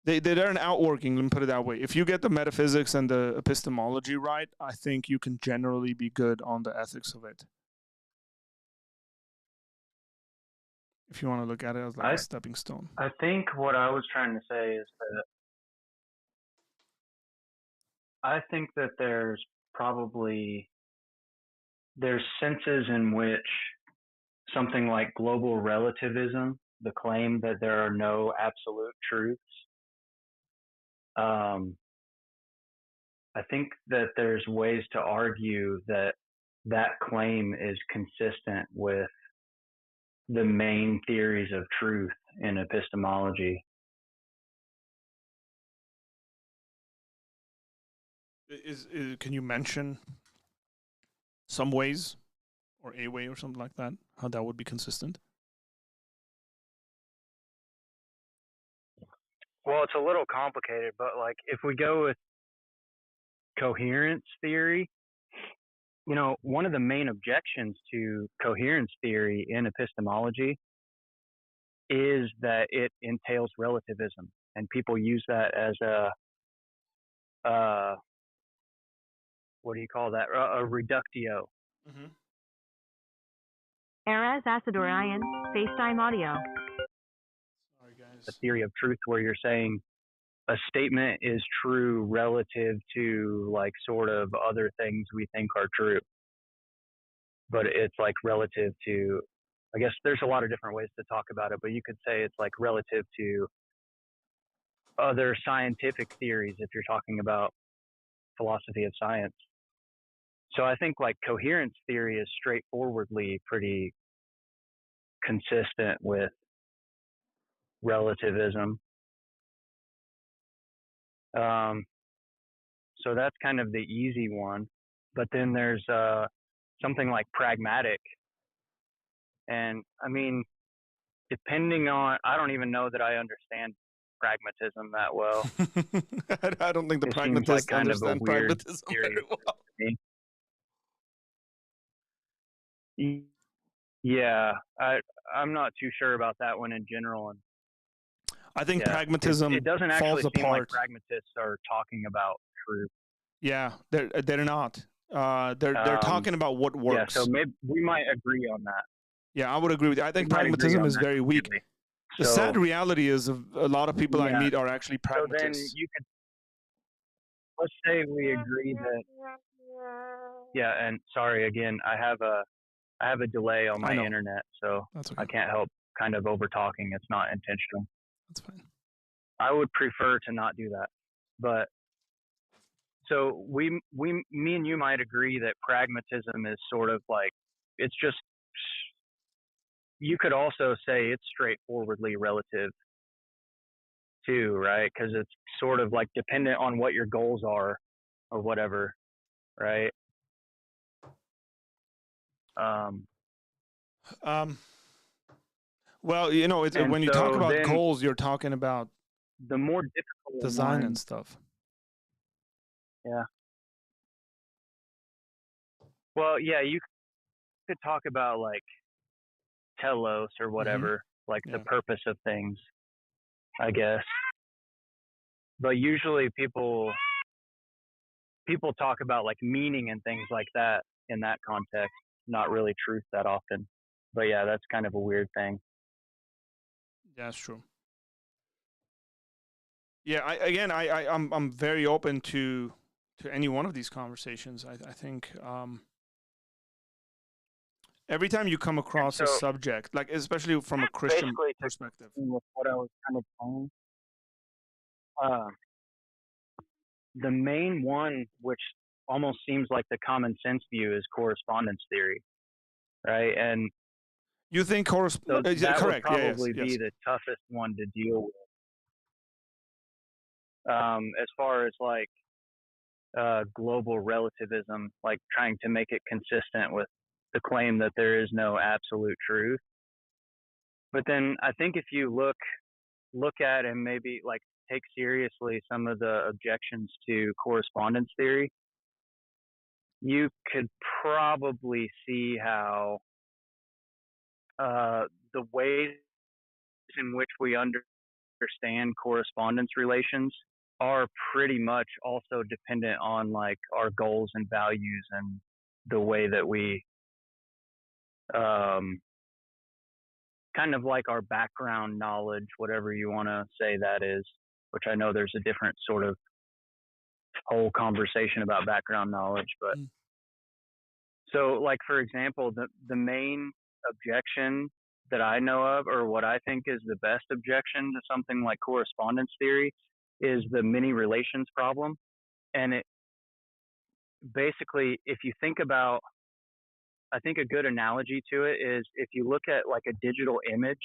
They're an outworking, let me put it that way. If you get the metaphysics and the epistemology right, I think you can generally be good on the ethics of it. If you want to look at it as like a stepping stone. I think what I was trying to say is that I think that there's senses in which something like global relativism, the claim that there are no absolute truths, I think that there's ways to argue that that claim is consistent with the main theories of truth in epistemology. Can you mention some ways or a way or something like that, how that would be consistent? Well, it's a little complicated, but like if we go with coherence theory, one of the main objections to coherence theory in epistemology is that it entails relativism, and people use that as a what do you call that? A reductio. Mm-hmm. Eras Asadorian, FaceTime audio. Sorry, guys. The theory of truth, where you're saying a statement is true relative to like sort of other things we think are true, but it's like relative to, I guess there's a lot of different ways to talk about it, but you could say it's like relative to other scientific theories if you're talking about philosophy of science. So I think like coherence theory is straightforwardly pretty consistent with relativism. So that's kind of the easy one. But then there's something like pragmatic. And I mean, depending on, I don't even know that I understand pragmatism that well. I don't think the It seems like pragmatists kind of a understand weird pragmatism very theory. well. Yeah, I'm not too sure about that one in general. And I think yeah, pragmatism it doesn't actually falls seem like apart. pragmatists are talking about truth. Yeah, they're not. They're talking about what works. Yeah, so maybe we might agree on that. Yeah, I would agree with you. I think We might agree pragmatism on is that very weak. completely. The So, sad reality is a lot of people I yeah, meet are actually so then pragmatists. you could, let's say we agree that, yeah, and sorry again, I have a delay on I my know. internet, so That's okay. I can't help kind of over talking. It's not intentional. That's fine. I would prefer to not do that. But so me and you might agree that pragmatism is sort of like, it's just, you could also say it's straightforwardly relative too, right? Because it's sort of like dependent on what your goals are or whatever, right? Well, you know, it's, when you talk so about then goals, you're talking about the more difficult design one, and stuff. yeah. Well, yeah, you could talk about like telos or whatever, like the Yeah. purpose of things, I guess. But usually people talk about like meaning and things like that in that context, not really truth that often. But yeah, that's kind of a weird thing. Yeah, that's true. Yeah, I'm very open to any one of these conversations. I think every time you come across a So subject, like especially from a Christian basically, perspective. with what I was kind of saying, the main one, which almost seems like the common sense view, is correspondence theory, right? And You think so that would correct? probably Yeah, be yes. the toughest one to deal with. As far as like global relativism, like trying to make it consistent with the claim that there is no absolute truth. But then I think if you look at and maybe like take seriously some of the objections to correspondence theory, you could probably see how the ways in which we understand correspondence relations are pretty much also dependent on like our goals and values and the way that we kind of like our background knowledge, whatever you want to say that is, which I know there's a different sort of whole conversation about background knowledge. But so like, for example, the main objection that I know of, or what I think is the best objection to something like correspondence theory, is the many relations problem. And it basically, if you think about, I think a good analogy to it is if you look at like a digital image,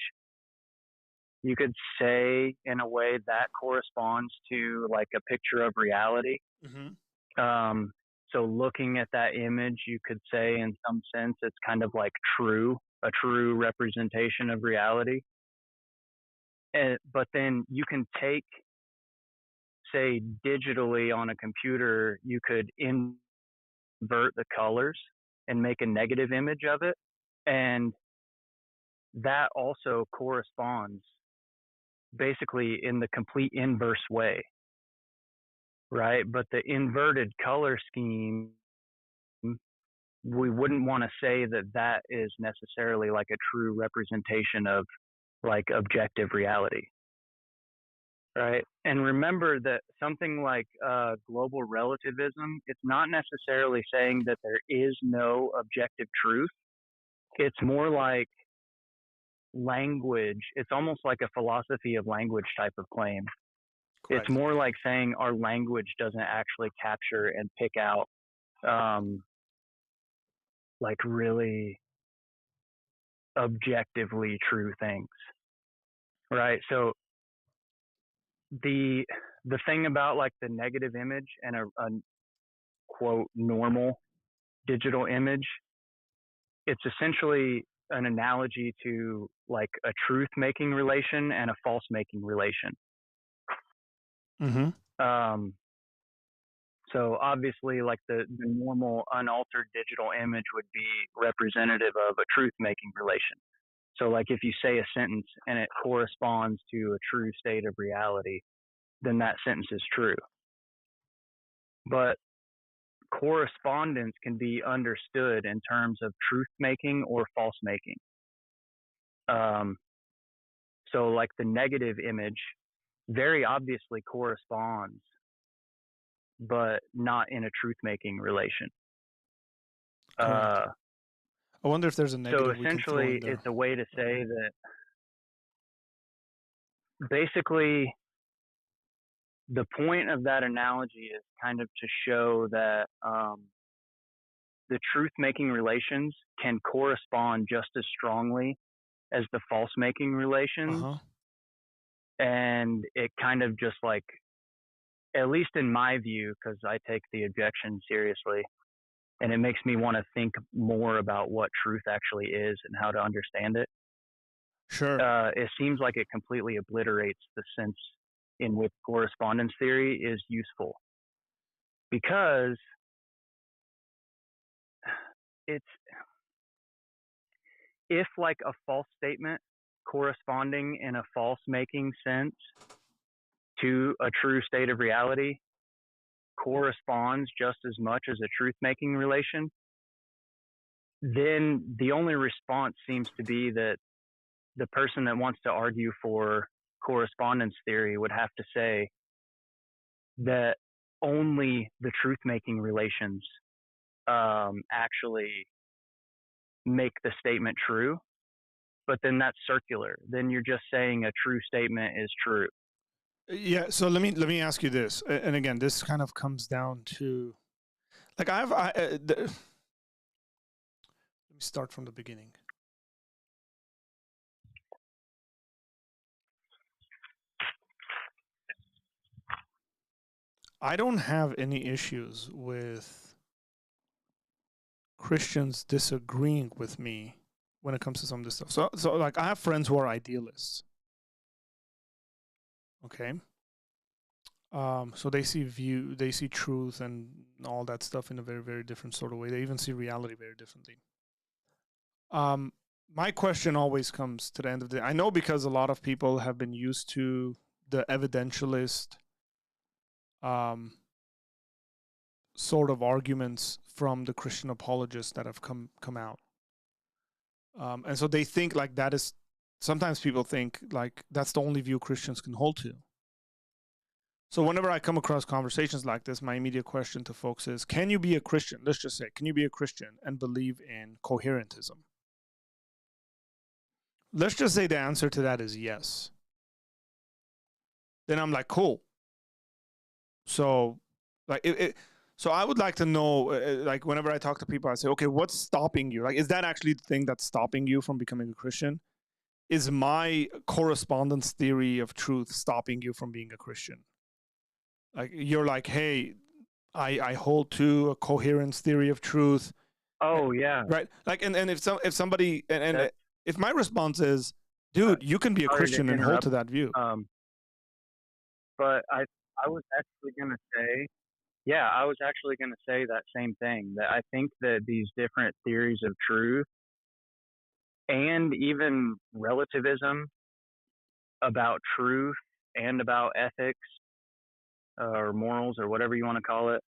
you could say in a way that corresponds to like a picture of reality. Mm-hmm. So looking at that image, you could say in some sense it's kind of like a true representation of reality. But then you can take, say, digitally on a computer, you could invert the colors and make a negative image of it. And that also corresponds basically in the complete inverse way, right? But the inverted color scheme, we wouldn't want to say that that is necessarily like a true representation of like objective reality, right? And remember that something like global relativism, it's not necessarily saying that there is no objective truth. It's more like language. It's almost like a philosophy of language type of claim. Correct. It's more like saying our language doesn't actually capture and pick out like really objectively true things, right? So the thing about like the negative image and a quote normal digital image, it's essentially an analogy to like a truth making relation and a false making relation. Mm-hmm. So obviously like the normal unaltered digital image would be representative of a truth making relation. So like if you say a sentence and it corresponds to a true state of reality, then that sentence is true. But correspondence can be understood in terms of truth making or false making. So like the negative image very obviously corresponds, but not in a truth making relation. Correct. I wonder if there's a negative. So essentially, it's a way to say that basically the point of that analogy is kind of to show that the truth-making relations can correspond just as strongly as the false-making relations. And it kind of just like, at least in my view, because I take the objection seriously, and it makes me want to think more about what truth actually is and how to understand it. Sure. It seems like it completely obliterates the sense in which correspondence theory is useful, because it's, if like a false statement corresponding in a false making sense to a true state of reality corresponds just as much as a truth making relation, then the only response seems to be that the person that wants to argue for correspondence theory would have to say that only the truth-making relations actually make the statement true. But then that's circular. Then you're just saying a true statement is true. Yeah. So let me ask you this, and again, this kind of comes down to, like, let me start from the beginning. I don't have any issues with Christians disagreeing with me when it comes to some of this stuff. So like I have friends who are idealists. Okay. So they see truth and all that stuff in a very, very different sort of way. They even see reality very differently. My question always comes to the end of the day. I know because a lot of people have been used to the evidentialist sort of arguments from the Christian apologists that have come out. And so they think like that is, sometimes people think like that's the only view Christians can hold to. So whenever I come across conversations like this, my immediate question to folks is, can you be a Christian? Let's just say, can you be a Christian and believe in coherentism? Let's just say the answer to that is yes. Then I'm like, cool. So like so I would like to know, like whenever I talk to people, I say, okay, what's stopping you? Like, is that actually the thing that's stopping you from becoming a Christian? Is my correspondence theory of truth stopping you from being a Christian? Like, you're like, hey, I hold to a coherence theory of truth. Oh yeah. Right. Like, and if somebody, and if my response is, dude, you can be a Christian and hold to that view. But I was actually going to say, I was actually going to say that same thing, that I think that these different theories of truth and even relativism about truth and about ethics or morals or whatever you want to call it,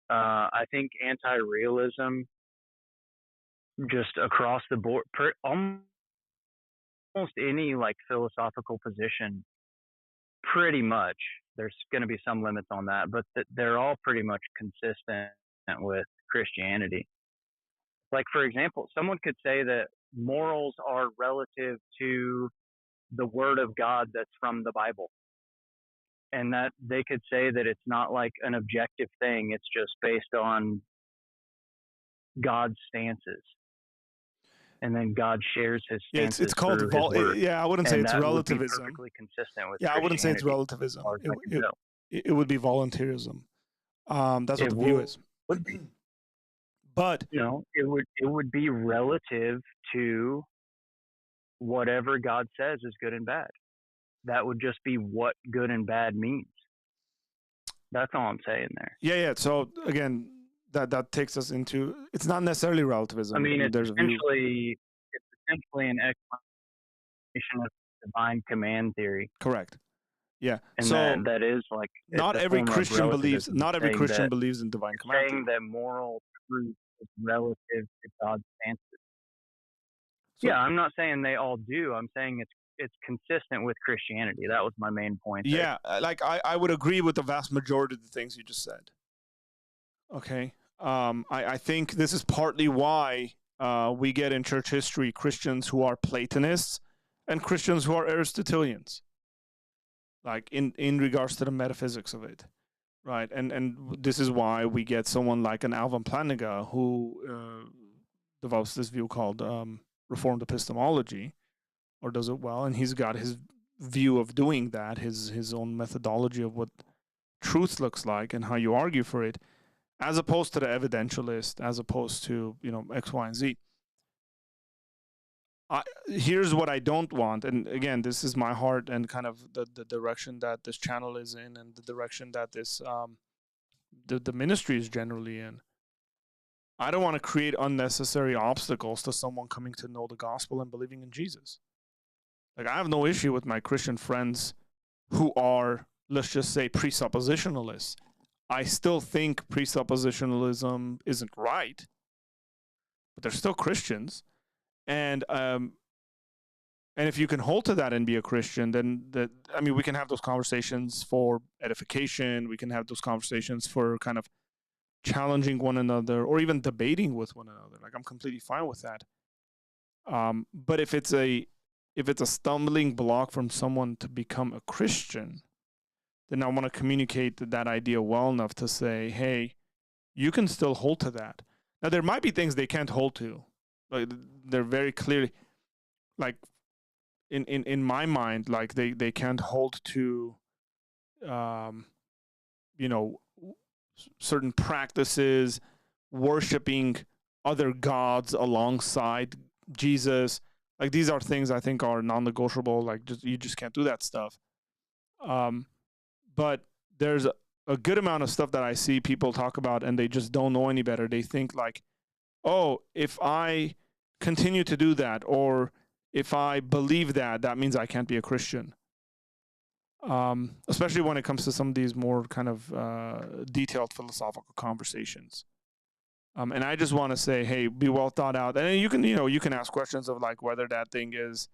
I think anti-realism just across the board, almost any like philosophical position pretty much. There's going to be some limits on that, but they're all pretty much consistent with Christianity. Like, for example, someone could say that morals are relative to the word of God that's from the Bible. And that they could say that it's not like an objective thing. It's just based on God's stances. And then God shares his stances it's called through his word. I wouldn't say and it's that relativism. Would be perfectly consistent with I wouldn't say it's Christianity, relativism. as far as I can tell. It would be voluntarism. That's what the view is. Would be. But it would be relative to whatever God says is good and bad. That would just be what good and bad means. That's all I'm saying there. Yeah. So again, that takes us into, it's not necessarily relativism. I mean, it's essentially an explanation of divine command theory. Correct. Yeah. And so that is like, not every Christian believes in divine command saying theory. that moral truth is relative to God's stances. So, yeah, I'm not saying they all do. I'm saying it's consistent with Christianity. That was my main point there. Yeah, like I would agree with the vast majority of the things you just said. Okay. I think this is partly why we get in church history Christians who are Platonists and Christians who are Aristotelians, like in regards to the metaphysics of it, right? And this is why we get someone like an Alvin Plantinga who develops this view called Reformed epistemology, or does it well, and he's got his view of doing that, his own methodology of what truth looks like and how you argue for it, as opposed to the evidentialist, as opposed to X, Y, and Z. Here's what I don't want, and again, this is my heart and kind of the direction that this channel is in, and the direction that this the ministry is generally in. I don't want to create unnecessary obstacles to someone coming to know the gospel and believing in Jesus. Like, I have no issue with my Christian friends who are, let's just say, presuppositionalists. I still think presuppositionalism isn't right, but they're still Christians. And if you can hold to that and be a Christian, then we can have those conversations for edification. We can have those conversations for kind of challenging one another, or even debating with one another. Like, I'm completely fine with that. But if it's a stumbling block from someone to become a Christian, then I want to communicate that idea well enough to say, hey, you can still hold to that. Now, there might be things they can't hold to. Like, they're very clearly, like, in my mind, like they can't hold to, certain practices, worshiping other gods alongside Jesus. Like, these are things I think are non-negotiable. Like, you just can't do that stuff. But there's a good amount of stuff that I see people talk about, and they just don't know any better. They think like, oh, if I continue to do that, or if I believe that, that means I can't be a Christian. Especially when it comes to some of these more kind of detailed philosophical conversations. And I just want to say, hey, be well thought out. And you can ask questions of like whether that thing is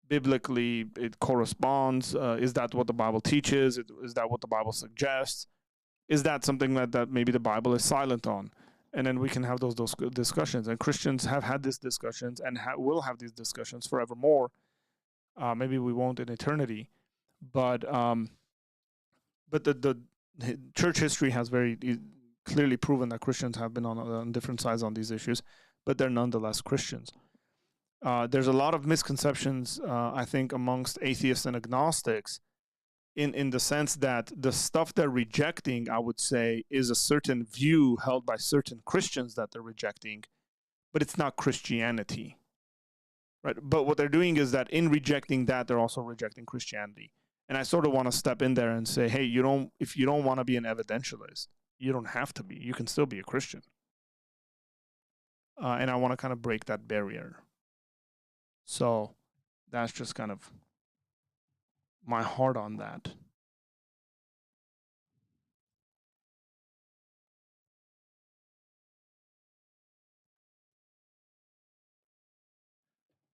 biblically, it corresponds. Is that what the Bible teaches? Is that what the Bible suggests? Is that something that maybe the Bible is silent on? And then we can have those discussions. And Christians have had these discussions and will have these discussions forevermore. Maybe we won't in eternity. But the church history has very clearly proven that Christians have been on different sides on these issues, but they're nonetheless Christians. There's a lot of misconceptions, I think, amongst atheists and agnostics in the sense that the stuff they're rejecting, I would say, is a certain view held by certain Christians that they're rejecting, but it's not Christianity. Right? But what they're doing is that in rejecting that, they're also rejecting Christianity. And I sort of want to step in there and say, hey, if you don't want to be an evidentialist, you don't have to be. You can still be a Christian. And I want to kind of break that barrier. So that's just kind of my heart on that.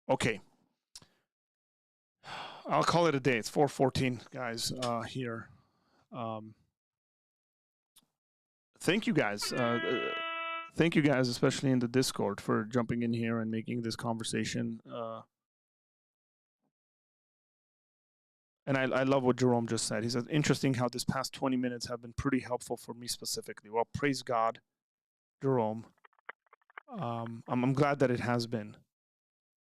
Okay. I'll call it a day. It's 4:14, guys, here. Thank you guys. Thank you guys, especially in the Discord, for jumping in here and making this conversation. And I love what Jerome just said. He said, interesting how this past 20 minutes have been pretty helpful for me specifically. Well, praise God, Jerome. I'm glad that it has been.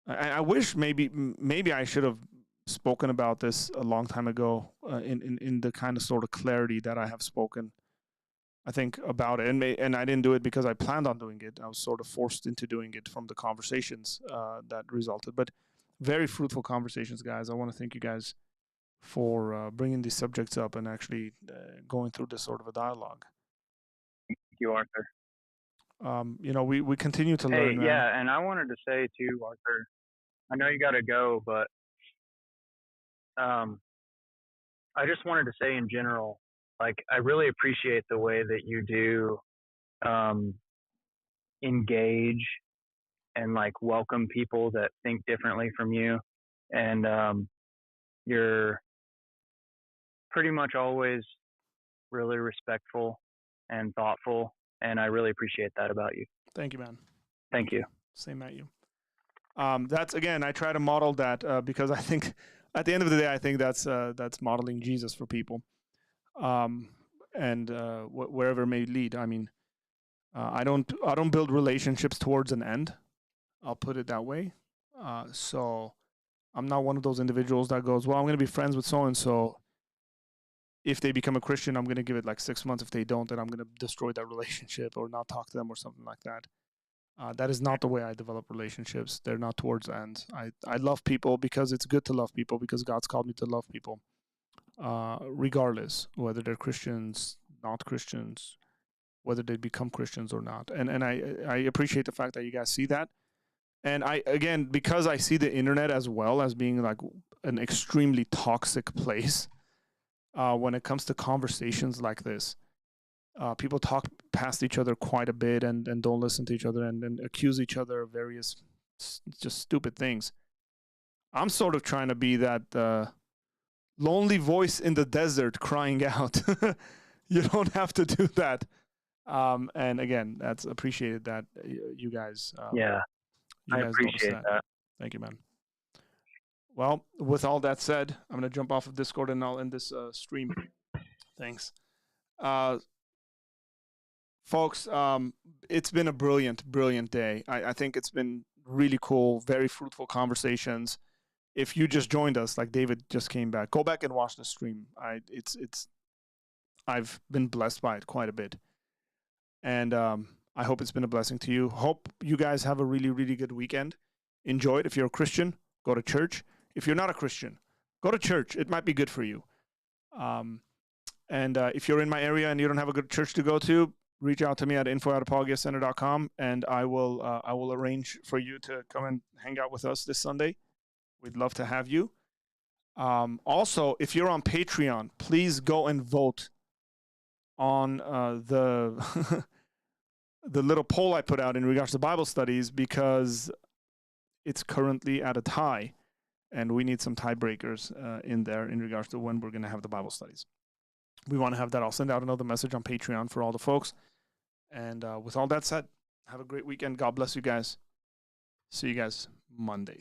I wish maybe I should have spoken about this a long time ago in the kind of sort of clarity that I have spoken, I think, about it. And I didn't do it because I planned on doing it. I was sort of forced into doing it from the conversations that resulted. But very fruitful conversations, guys. I want to thank you guys for bringing these subjects up and actually going through this sort of a dialogue. Thank you, Arthur. We continue to learn. Hey, yeah, and I wanted to say too, Arthur, I know you got to go, but I just wanted to say in general, like, I really appreciate the way that you do engage and like welcome people that think differently from you. And you're pretty much always really respectful and thoughtful. And I really appreciate that about you. Thank you, man. Thank you. Same at you. That's, again, I try to model that because I think at the end of the day, I think that's modeling Jesus for people, and wherever it may lead. I mean, I don't build relationships towards an end. I'll put it that way. So I'm not one of those individuals that goes, well, I'm going to be friends with so and so. If they become a Christian, I'm going to give it like 6 months. If they don't, then I'm going to destroy that relationship or not talk to them or something like that. That is not the way I develop relationships. They're not towards the end. I love people because it's good to love people, because God's called me to love people, regardless, whether they're Christians, not Christians, whether they become Christians or not. And I appreciate the fact that you guys see that. And again, because I see the internet as well as being like an extremely toxic place, when it comes to conversations like this. People talk past each other quite a bit and don't listen to each other and accuse each other of various just stupid things. I'm sort of trying to be that lonely voice in the desert crying out. You don't have to do that. And again, that's appreciated that you guys. I appreciate that. Thank you, man. Well, with all that said, I'm going to jump off of Discord and I'll end this stream. Thanks. Folks, it's been a brilliant day. I think it's been really cool, very fruitful conversations. If you just joined us, like David just came back, go back and watch the stream. I've been blessed by it quite a bit. And I hope it's been a blessing to you. Hope you guys have a really, really good weekend. Enjoy it. If you're a Christian, go to church. If you're not a Christian, go to church. It might be good for you. And if you're in my area and you don't have a good church to go to, reach out to me at info@apologiacenter.com, and I will arrange for you to come and hang out with us this Sunday. We'd love to have you. Also, if you're on Patreon, please go and vote on the the little poll I put out in regards to Bible studies, because it's currently at a tie. And we need some tiebreakers in there in regards to when we're going to have the Bible studies. We want to have that. I'll send out another message on Patreon for all the folks. And with all that said, have a great weekend. God bless you guys. See you guys Monday.